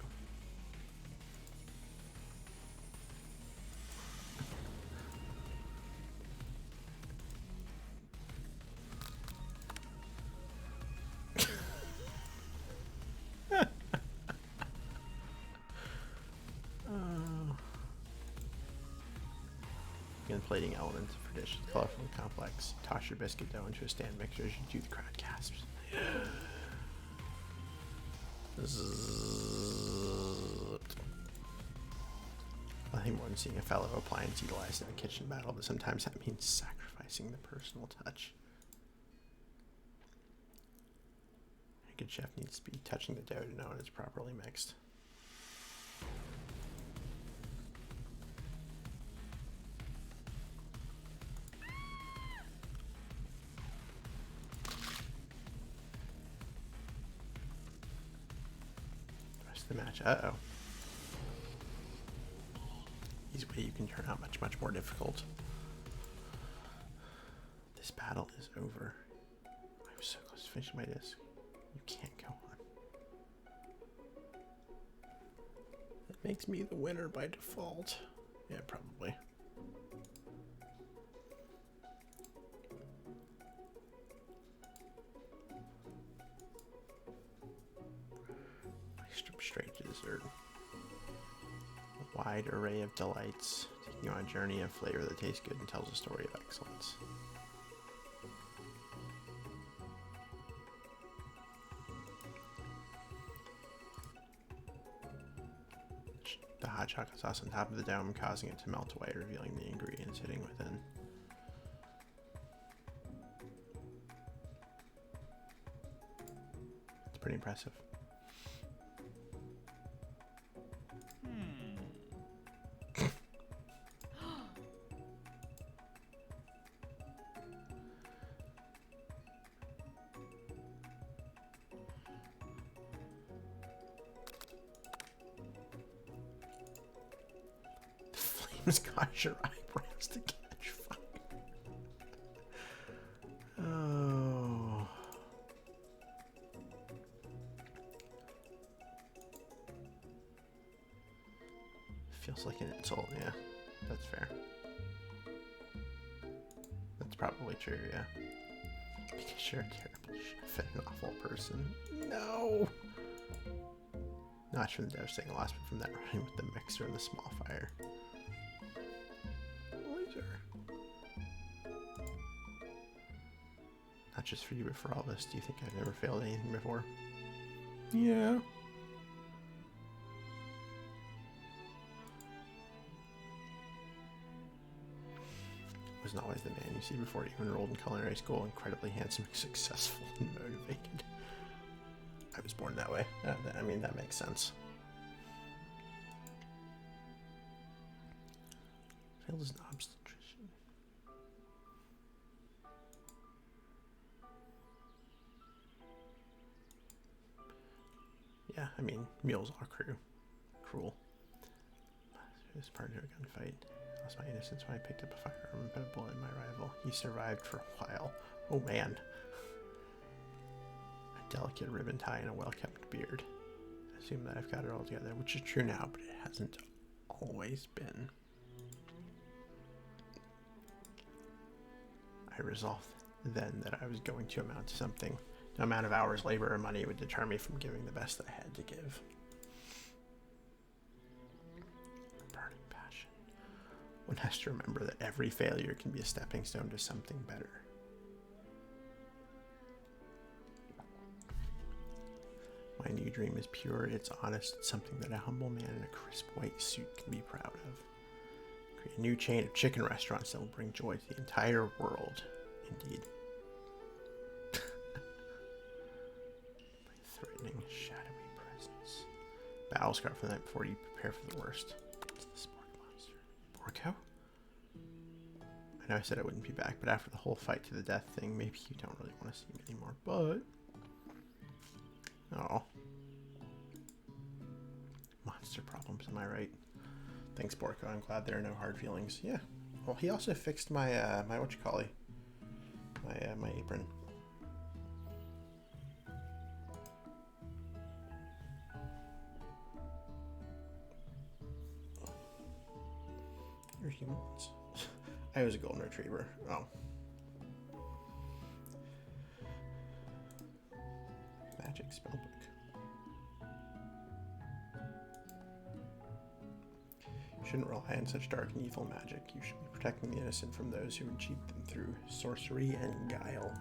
Plating elements for dishes, colorful and complex. Toss your biscuit dough into a stand mixer as you do the crowd gasps. Nothing more than seeing a fellow appliance utilized in a kitchen battle, but sometimes that means sacrificing the personal touch. A good chef needs to be touching the dough to know when it's properly mixed. The match. Uh-oh. Easy way you can turn out much, much more difficult. This battle is over. I was so close to finishing my disc. You can't go on. That makes me the winner by default. Yeah, probably. Straight to dessert. A wide array of delights, taking you on a journey of flavor that tastes good and tells a story of excellence. The hot chocolate sauce on top of the dome, causing it to melt away, revealing the ingredients hidden within. It's pretty impressive. Got your eyebrows to catch fire. Oh. Feels like an insult, yeah. That's fair. That's probably true, yeah. Because you're a terrible chef and an awful person. No! Not from the devastating loss, but from that running with the mixer and the small fire. Not just for you, but for all of us. Do you think I've never failed anything before? Yeah. wasn't always the man you see before you enrolled in culinary school. Incredibly handsome, successful, and motivated. I was born that way. I mean, that makes sense. Failed as an obstetrician. Yeah, I mean, mules are cruel. His partner a gunfight. Lost my innocence when I picked up a firearm and put a bullet in my rival. He survived for a while. Oh man. A delicate ribbon tie and a well-kept beard. I assume that I've got it all together, which is true now, but it hasn't always been. I resolved then that I was going to amount to something. No amount of hours, labor, or money would deter me from giving the best that I had to give. Burning passion. One has to remember that every failure can be a stepping stone to something better. My new dream is pure, it's honest, it's something that a humble man in a crisp white suit can be proud of. Create a new chain of chicken restaurants that will bring joy to the entire world. Indeed. My threatening, shadowy presence. Battle scar from the night before you prepare for the worst. It's the spark monster. Borko? I know I said I wouldn't be back, but after the whole fight to the death thing, maybe you don't really want to see me anymore, but... Oh. Monster problems, am I right? Thanks, Borko. I'm glad there are no hard feelings. Yeah. Well, he also fixed my, my whatchamacallit? My apron. You're humans. I was a golden retriever. Oh. Magic spellbook. You shouldn't rely on such dark and evil magic. You should be protecting the innocent from those who would cheat them through sorcery and guile.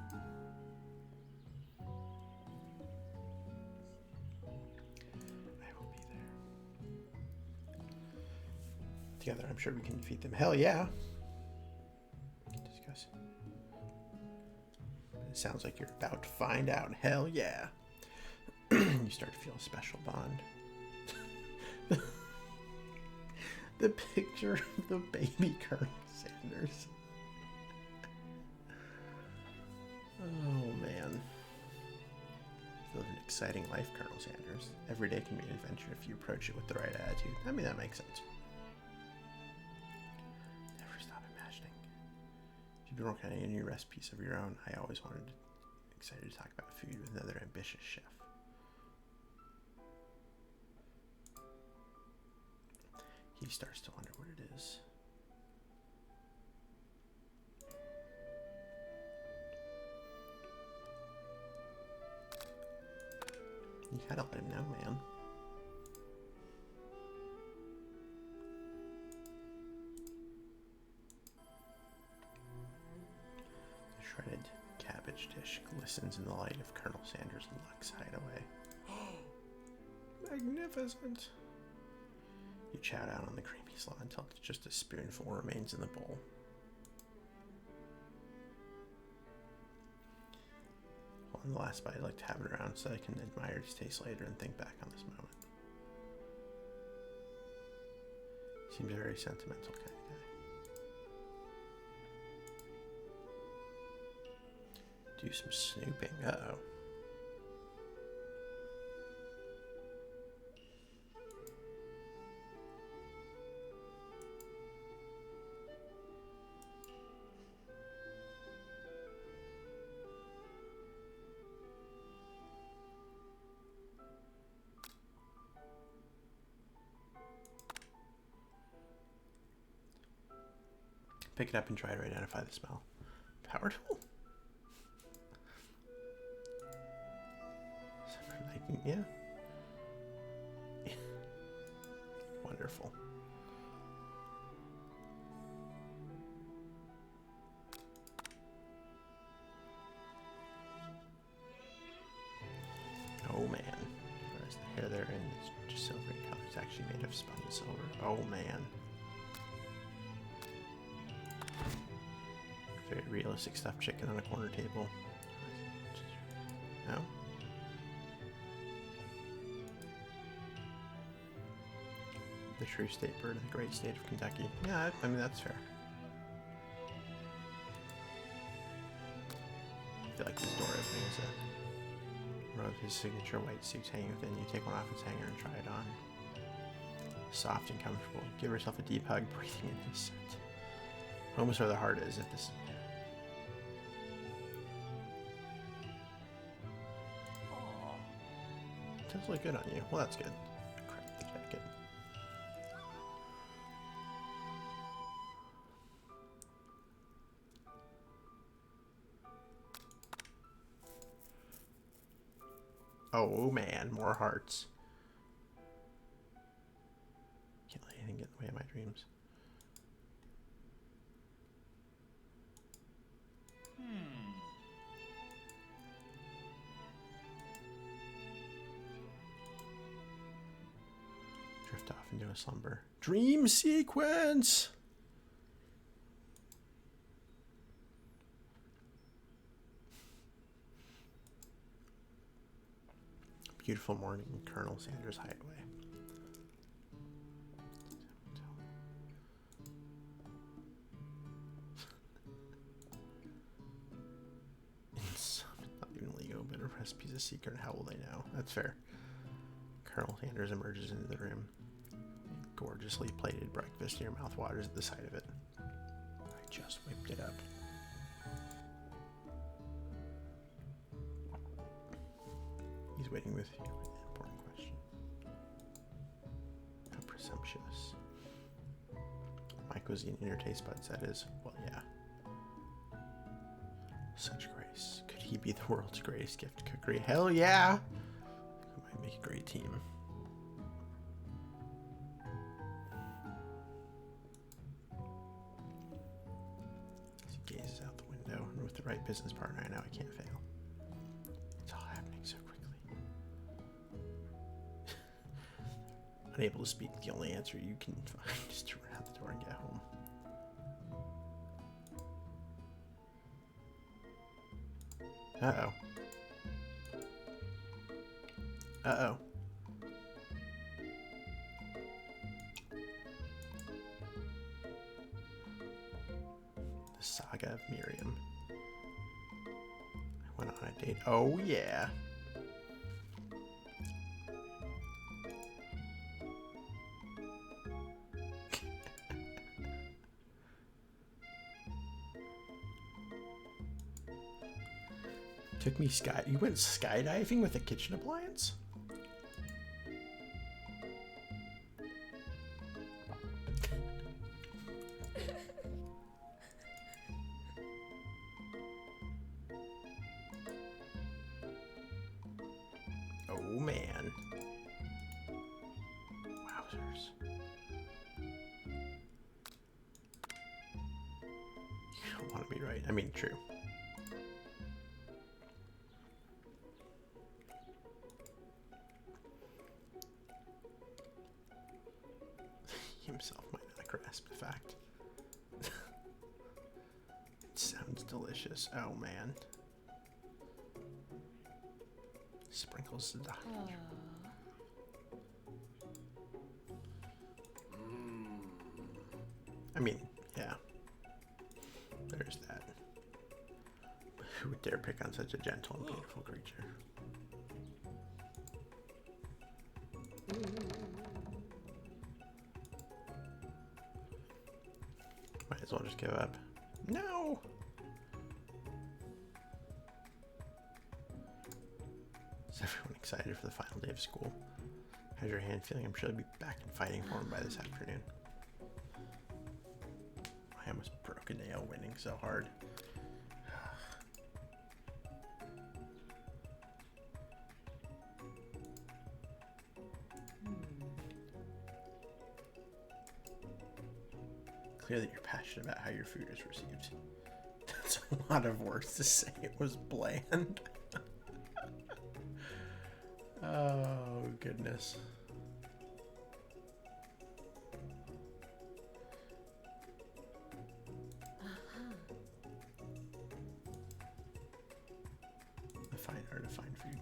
I will be there. Together, I'm sure we can defeat them. Hell yeah! We can discuss it. It sounds like you're about to find out. Hell yeah! You start to feel a special bond. The picture of the baby Colonel Sanders. Oh man. You live an exciting life, Colonel Sanders. Every day can be an adventure if you approach it with the right attitude. I mean, that makes sense. Never stop imagining. If you've been working on any new recipes of your own, I always excited to talk about food with another ambitious chef. He starts to wonder what it is. You gotta let him know, man. The shredded cabbage dish glistens in the light of Colonel Sanders' Lux hideaway. Magnificent! You chow down on the creamy slaw until just a spoonful remains in the bowl. On the last bite, I'd like to have it around so I can admire its taste later and think back on this moment. Seems a very sentimental kind of guy. Do some snooping. Uh-oh. Pick it up and try to identify the smell. Power tool? Yeah. Wonderful. Oh man. Whereas the hair there and it's just silvery color. It's actually made of spun silver. Oh man. Very realistic stuffed chicken on a corner table. No? The true state bird of the great state of Kentucky. Yeah, I mean, that's fair. I feel like this door opening is a row of his signature white suits hanging within. You take one off its hanger and try it on. Soft and comfortable. Give yourself a deep hug, breathing in his scent. Home is where the heart is at this. It does look good on you. Well, that's good. Crap, the jacket. Oh man, more hearts. Can't let anything get in the way of my dreams. Drift off into a slumber. Dream sequence! Beautiful morning, Colonel Sanders Hideaway. Not even legal, but a recipe's a secret. How will they know? That's fair. Colonel Sanders emerges into the room. A gorgeously plated breakfast, and your mouth waters at the sight of it. I just whipped it up. He's waiting with you. Important question. How presumptuous. My cuisine in your taste buds, that is. Well, yeah. Such grace. Could he be the world's greatest gift cookery? Hell yeah! We might make a great team. As he gazes out the window, and with the right business partner, I know I can't fail. It's all happening so quickly. Unable to speak, the only answer you can find is to run out the door and get home. Uh-oh. Uh-oh. The Saga of Miriam. I went on a date. Oh, yeah. Took me You went skydiving with a kitchen appliance? Oh man. Wowzers. You don't want to be right. I mean, true. Himself might not grasp the fact. It sounds delicious. Oh man. Sprinkles the doctor. I mean, yeah. There's that. Who would dare pick on such a gentle and beautiful creature? Might as well just give up. No! Is everyone excited for the final day of school? How's your hand feeling? I'm sure they'll be back in fighting form by this afternoon. I almost broke a nail winning so hard. Clear that you're passionate about how your food is received. That's a lot of words to say. It was bland. Oh, goodness. to find food.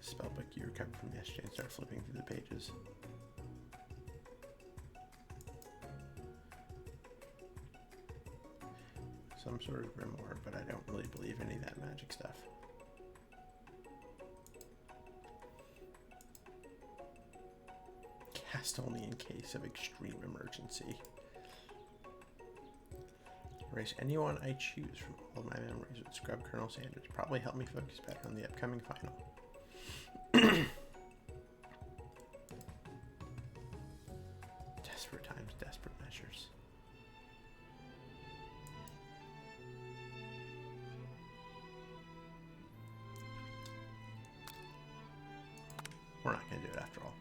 Spellbook you recovered from yesterday and start flipping through the pages. Some sort of grimoire, but I don't really believe any of that magic stuff. Cast only in case of extreme emergency. Erase anyone I choose from all of my memories with Scrub Colonel Sanders. Probably help me focus better on the upcoming final. Desperate times, desperate measures. We're not going to do it after all.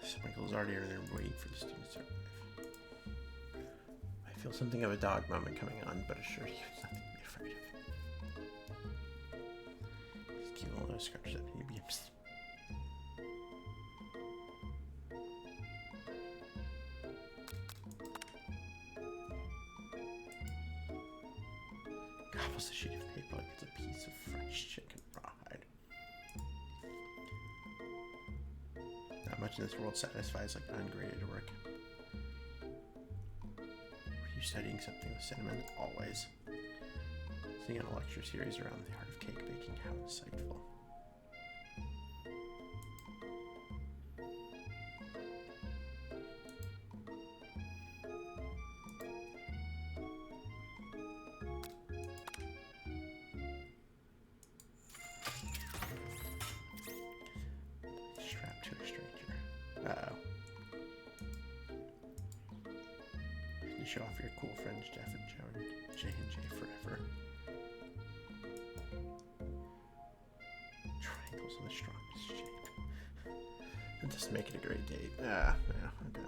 Sprinkle's already over there waiting for the students to arrive. I feel something of a dog moment coming on, but assure you it's nothing to be afraid of. These cute little nose scratches up and you gobbles a sheet of paper like it's a piece of fresh chicken rawhide. Not much in this world satisfies like ungraded work. Were you studying something with cinnamon? Always. Sitting on a lecture series around the art of cake baking, how insightful. Strapped to a stranger. Uh-oh. You show off your cool friends Jeff and Joe and J forever. Triangles in the strongest shape. It doesn't make it a great date. Yeah, okay.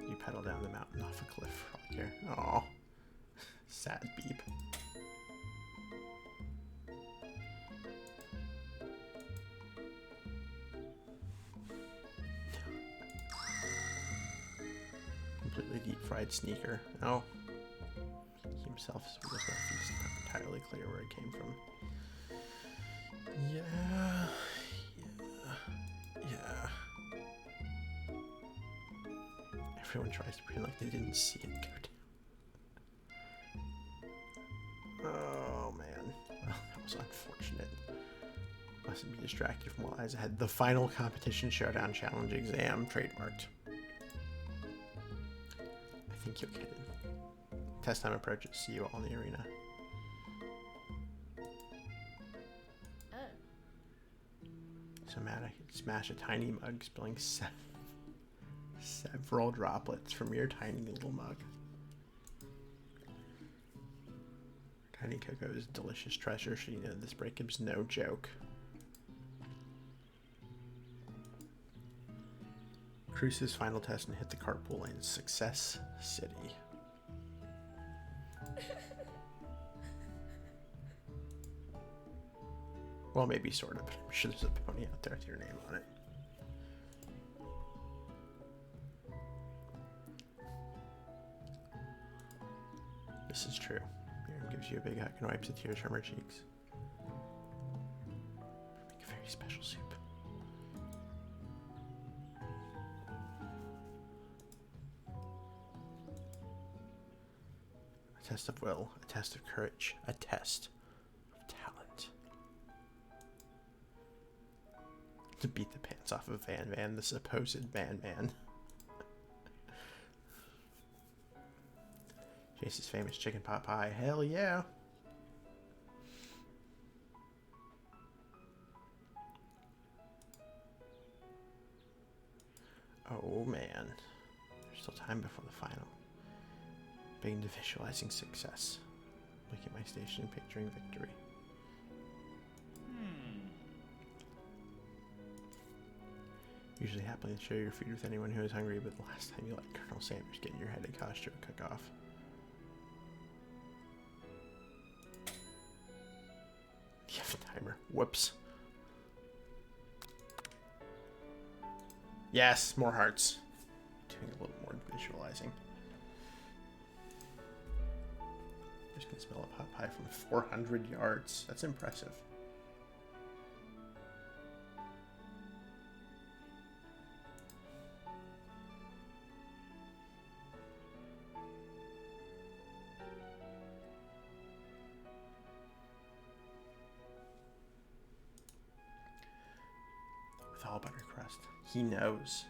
You pedal down the mountain off a cliff for all care. Aw. Sad beep. Completely deep-fried sneaker. Oh. He himself is with his feast, not entirely clear where it came from. Yeah. Everyone tries to pretend like they didn't see it go down. Oh, man. Well, that was unfortunate. Mustn't be distracted from what lies ahead. The final competition showdown challenge exam, trademarked. I think you'll get it. Test time approaches. See you all in the arena. So mad I could smash a tiny mug, spilling several droplets from your tiny little mug. Tiny Coco's delicious treasure. She knew this breakup's no joke. Cruise's final test and hit the carpool in Success City. Well, maybe sort of, but I'm sure there's a pony out there with your name on it. This is true. Miriam gives you a big hug and wipes the tears from her cheeks. Make a very special soup. A test of will, a test of courage, a test of talent. To beat the pants off of Van Van, the supposed Van Man. Jace's famous chicken pot pie. Hell yeah. Oh man. There's still time before the final. Big into visualizing success. Looking at my station, picturing victory. Usually happily share your food with anyone who is hungry, but the last time you let Colonel Sanders get in your head, it cost you a cook-off. You have a timer. Whoops. Yes, more hearts. Doing a little more visualizing. Just can smell a pot pie from 400 yards. That's impressive. With all butter crust. He knows. Is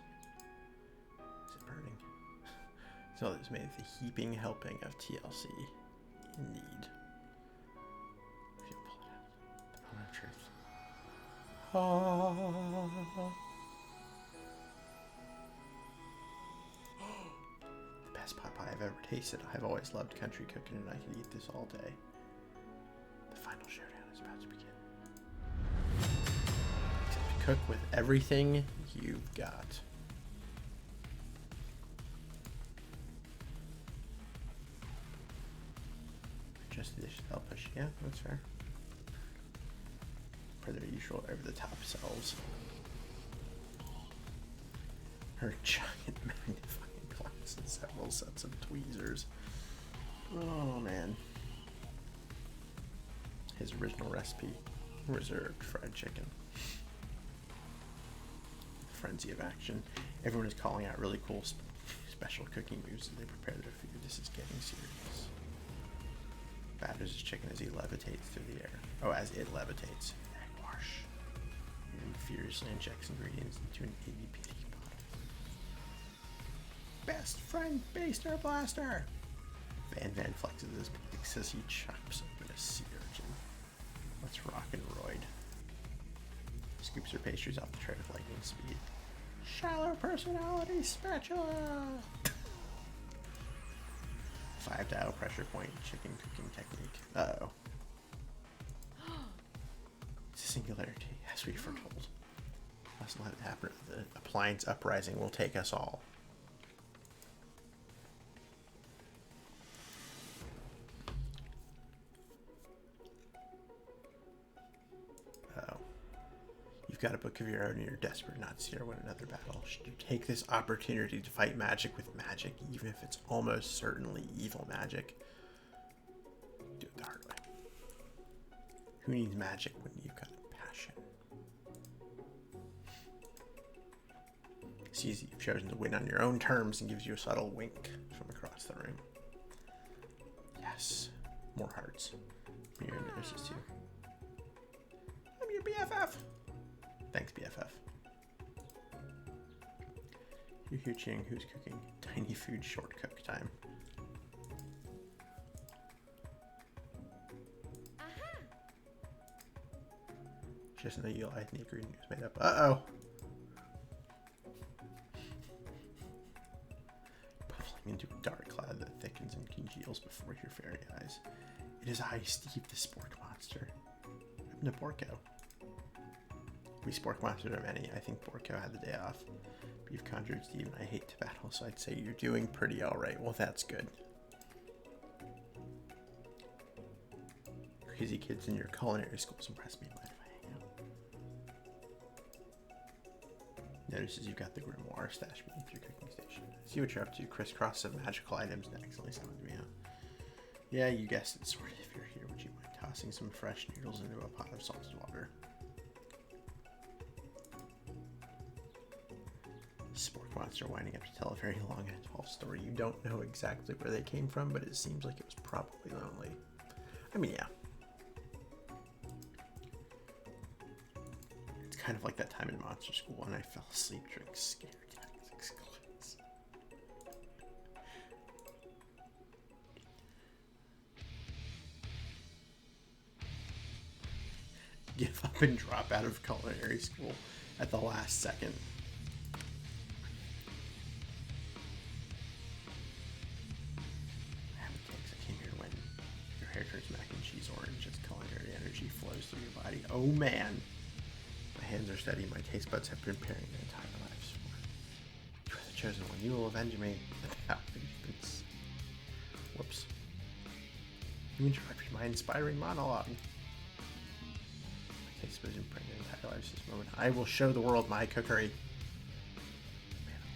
it burning? So this made the heaping helping of TLC. Indeed. If you pull it out. The moment of truth. Ah. The best pot pie I've ever tasted. I've always loved country cooking and I could eat this all day. The final showdown is about to begin. Except cook with everything you've got. Just the dish they'll push. Yeah, that's fair. For their usual over-the-top selves. Her giant magnifying glass and several sets of tweezers. Oh man. His original recipe, reserved fried chicken. Frenzy of action. Everyone is calling out really cool special cooking moves as they prepare their food. This is getting serious. Batters his chicken as he levitates through the air. Oh, as it levitates. Egg wash. And furiously injects ingredients into an itty-bitty pot. Best friend baster blaster! Van flexes his picks as he chops open a sea urchin. Let's rock and roid. Scoops her pastries off the tray with lightning speed. Shallow personality spatula! 5-dial pressure point chicken cooking technique. Uh-oh. It's a singularity, as we foretold. Must let it happen. The appliance uprising will take us all. Uh-oh. You've got a book of your own and you're desperate not to see her win another battle. Should you take this opportunity to fight magic with magic, even if it's almost certainly evil magic? Do it the hard way. Who needs magic when you've got passion? Sees that you've chosen to win on your own terms and gives you a subtle wink from across the room. Yes. More hearts. Mirror nurses too. I'm your BFF. Thanks, BFF. You hear cheering. Who's cooking? Tiny food short cook time. Just know you lied and the ingredient was made up. Uh-oh. Bubbling into a dark cloud that thickens and congeals before your very eyes. It is I, Steve, the spork monster. I'm the Borko. We spork monsters are many. I think Borko had the day off. But you've conjured Steve and I hate to battle, so I'd say you're doing pretty alright. Well, that's good. Crazy kids in your culinary schools impress me. Mind if I hang out? Notices you've got the grimoire stashed beneath your cooking station. See what you're up to. Crisscross of magical items and accidentally summons me out. Yeah, you guessed it, sort of. If you're here, would you mind tossing some fresh noodles into a pot of salted water? Spork monster winding up to tell a very long and involved story. You don't know exactly where they came from, but it seems like it was probably lonely. I mean, yeah. It's kind of like that time in monster school when I fell asleep during scare tactics class. Give up and drop out of culinary school at the last second. Oh man, my hands are steady. My taste buds have been preparing their entire lives for. You are the chosen one. You will avenge me. Whoops. You interrupted my inspiring monologue. My taste buds have been preparing their entire lives this moment. I will show the world my cookery.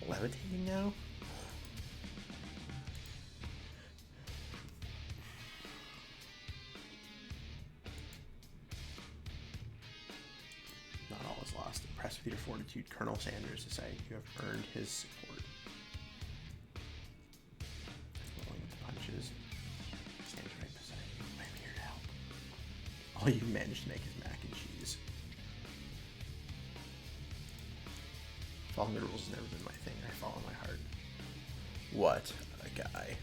levitating now? Not all is lost. Impressed with your fortitude, Colonel Sanders decided you have earned his support. Rolling with the punches. Stands right beside you. I'm here to help. All you've managed to make is mac and cheese. Following the rules has never been my thing. I follow my heart. What a guy.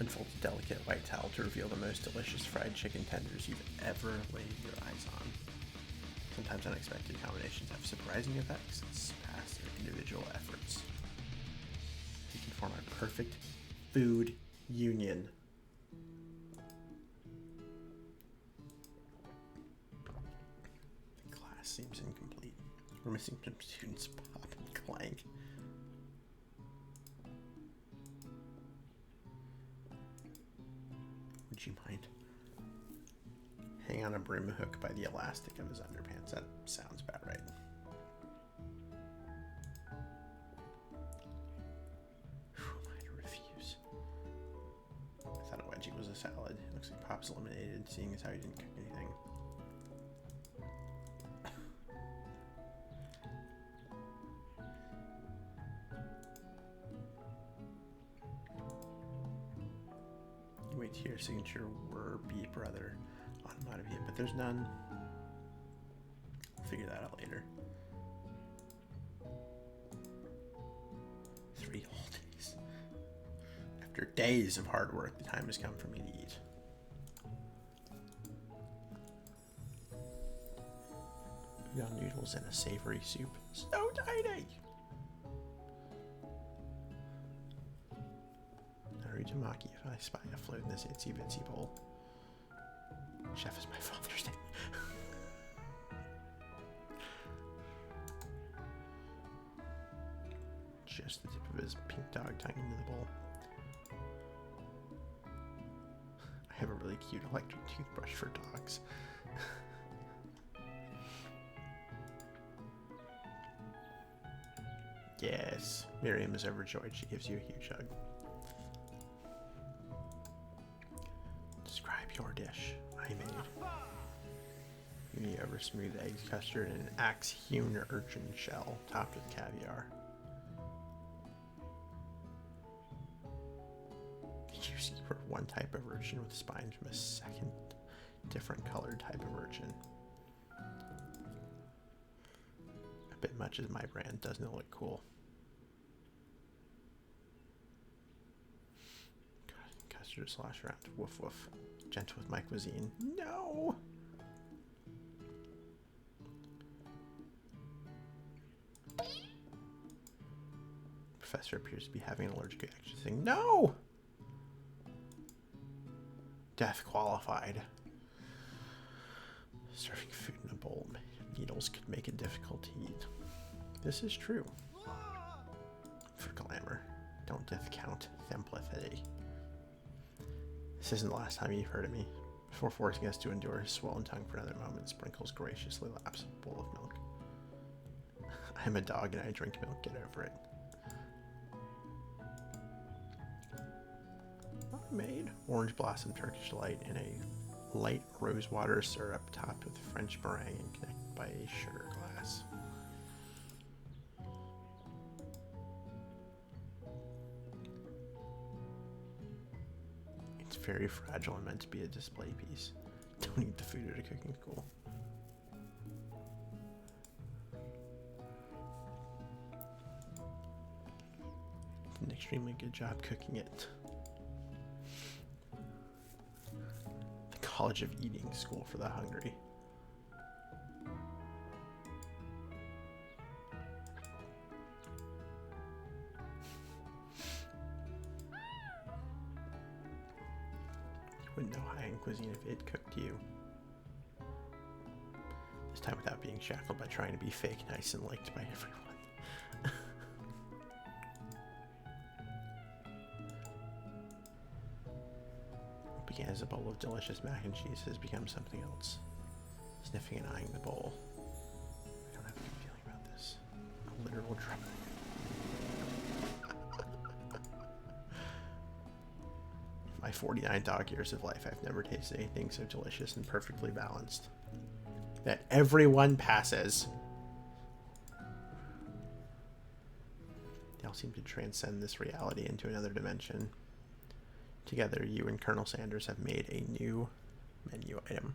Unfold a delicate white towel to reveal the most delicious fried chicken tenders you've ever laid your eyes on. Sometimes unexpected combinations have surprising effects that surpass their individual efforts. We can form a perfect food union. The class seems incomplete. We're missing some students. Pop and clank. Would you mind? Hang on a brim hook by the elastic of his underpants. That sounds about right. Who am I to refuse? I thought a wedgie was a salad. It looks like Pop's eliminated, seeing as how he didn't cook anything. Wait to your signature be brother onomatopoeia, but there's none. We'll figure that out later. 3 whole days. After days of hard work, the time has come for me to eat. Young noodles and a savory soup. So tiny! Tamaki if I spy a float in this itsy bitsy bowl. Chef is my father's name. Just the tip of his pink dog tongue into the bowl. I have a really cute electric toothbrush for dogs. Yes, Miriam is overjoyed. She gives you a huge hug. Your dish I made. Uni over smooth eggs, custard, and an axe-hewn urchin shell topped with caviar. Did you skewer one type of urchin with spines from a second different colored type of urchin? A bit much is my brand, doesn't it look cool? Custard slosh around, woof woof. Gentle with my cuisine. No! Professor appears to be having an allergic reaction. Saying, no! Death qualified. Serving food in a bowl of needles could make it difficult to eat. This is true. For glamour. Don't death count themplicity. This isn't the last time you've heard of me. Before forcing us to endure his swollen tongue for another moment, Sprinkles graciously laps a bowl of milk. I am a dog and I drink milk, get over it. I made orange blossom Turkish delight in a light rosewater syrup topped with French meringue and connected by a sugar glass. Very fragile and meant to be a display piece. Don't eat the food at a cooking school. Did an extremely good job cooking it. The College of Eating School for the Hungry. Wouldn't know high-end cuisine if it cooked you. This time without being shackled by trying to be fake nice and liked by everyone. What began as a bowl of delicious mac and cheese has become something else. Sniffing and eyeing the bowl. I don't have a good feeling about this. A literal will try. My 49 dog years of life, I've never tasted anything so delicious and perfectly balanced. That everyone passes. They all seem to transcend this reality into another dimension. Together, you and Colonel Sanders have made a new menu item.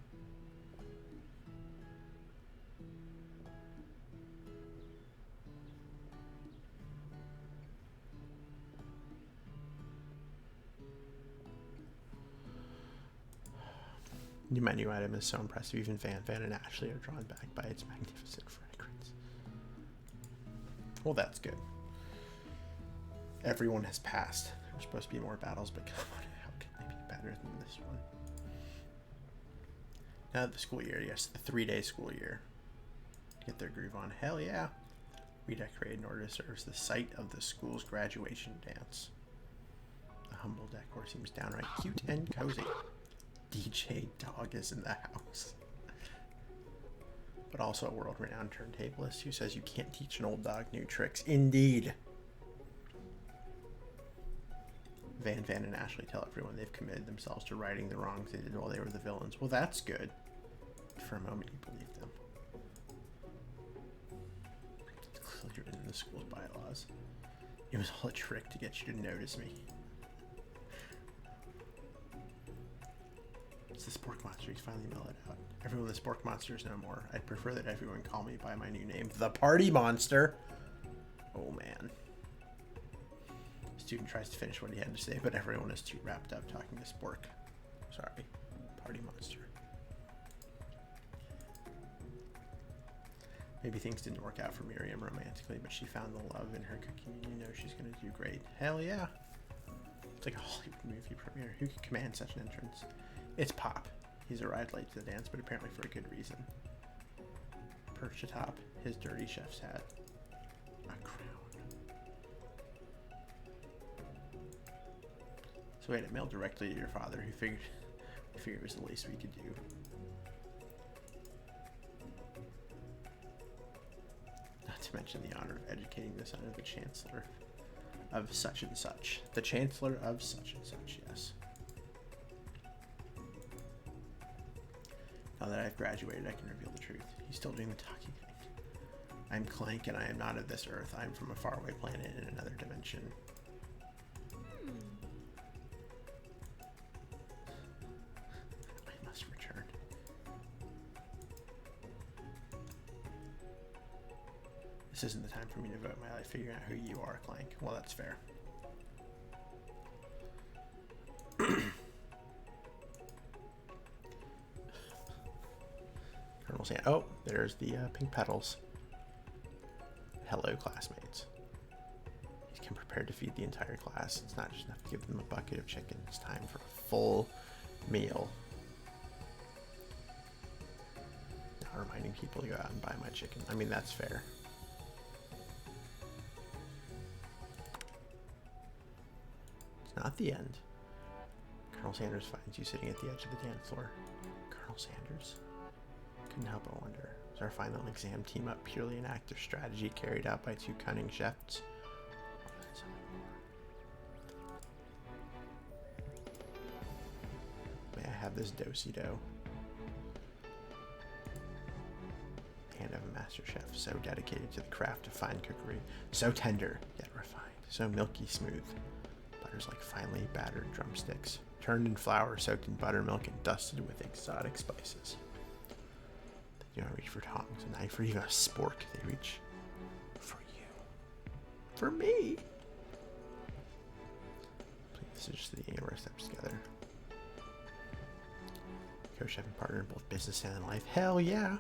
New menu item is so impressive, even Van and Ashley are drawn back by its magnificent fragrance. Well, that's good. Everyone has passed. There's supposed to be more battles, but come on, how can they be better than this one? Now the school year, yes, the 3-day school year. Get their groove on. Hell yeah. Redecorated in order to serve as the site of the school's graduation dance. The humble decor seems downright cute and cozy. DJ Dog is in the house. But also a world-renowned turntablist who says you can't teach an old dog new tricks. Indeed. Van and Ashley tell everyone they've committed themselves to righting the wrongs they did while they were the villains. Well, that's good. For a moment, you believe them. It's clearly written in the school's bylaws. It was all a trick to get you to notice me. It's the Spork Monster. He's finally mellowed out. Everyone, the Spork Monster is no more. I'd prefer that everyone call me by my new name, the Party Monster. Oh, man. The student tries to finish what he had to say, but everyone is too wrapped up talking to Spork. Sorry. Party Monster. Maybe things didn't work out for Miriam romantically, but she found the love in her cooking, and you know she's going to do great. Hell yeah. It's like a Hollywood movie premiere. Who could command such an entrance? It's Pop. He's arrived late to the dance, but apparently for a good reason. Perched atop his dirty chef's hat. A crown. So we had it mailed directly to your father, who figured it was the least we could do. Not to mention the honor of educating the son of the Chancellor of such and such. The Chancellor of such and such, yes. Now that I've graduated, I can reveal the truth. He's still doing the talking. I'm Clank, and I am not of this earth. I'm from a faraway planet in another dimension. I must return. This isn't the time for me to devote my life figuring out who you are, Clank. Well, that's fair. Colonel Sand. Oh, there's the pink petals. Hello, classmates. He's come prepared to feed the entire class. It's not just enough to give them a bucket of chicken. It's time for a full meal. Now reminding people to go out and buy my chicken. I mean, that's fair. It's not the end. Colonel Sanders finds you sitting at the edge of the dance floor. Colonel Sanders? Couldn't help but wonder, was our final exam team up purely an act of strategy carried out by two cunning chefs? May I have this do-si-do? Hand of a master chef, so dedicated to the craft of fine cookery, so tender yet refined, so milky smooth. Butters like finely battered drumsticks, turned in flour, soaked in buttermilk, and dusted with exotic spices. They don't reach for tongs, a knife, or even a spork. They reach for you. For me! Please, this is just the beginning of our steps together. Co-chef and partner in both business and in life. Hell yeah!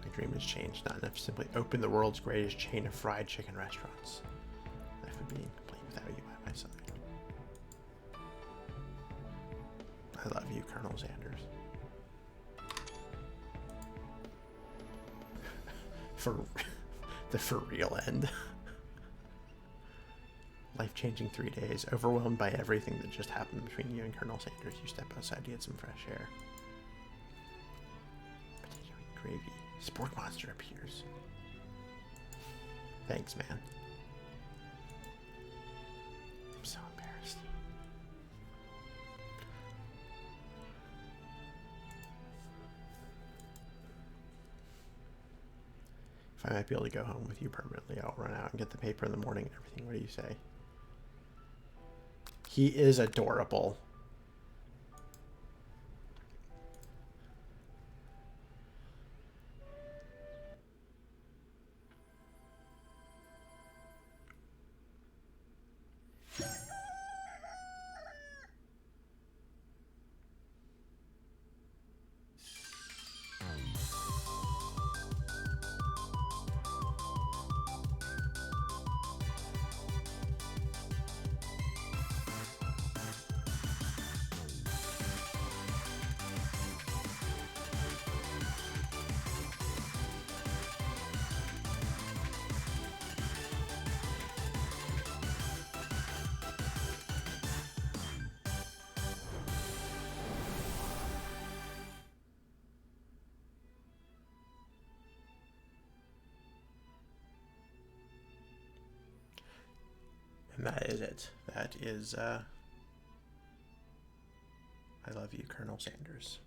My dream has changed. Not enough to simply open the world's greatest chain of fried chicken restaurants. Life would be incomplete without you by my side. I love you, Colonel Sanders. For the for real end. Life-changing 3 days, overwhelmed by everything that just happened between you and Colonel Sanders. You step outside to get some fresh air. Potato and gravy. Spork monster appears. Thanks, man. I'm so embarrassed. If I might be able to go home with you permanently, I'll run out and get the paper in the morning and everything. What do you say? He is adorable. And that is it. That is, I love you, Colonel Sanders.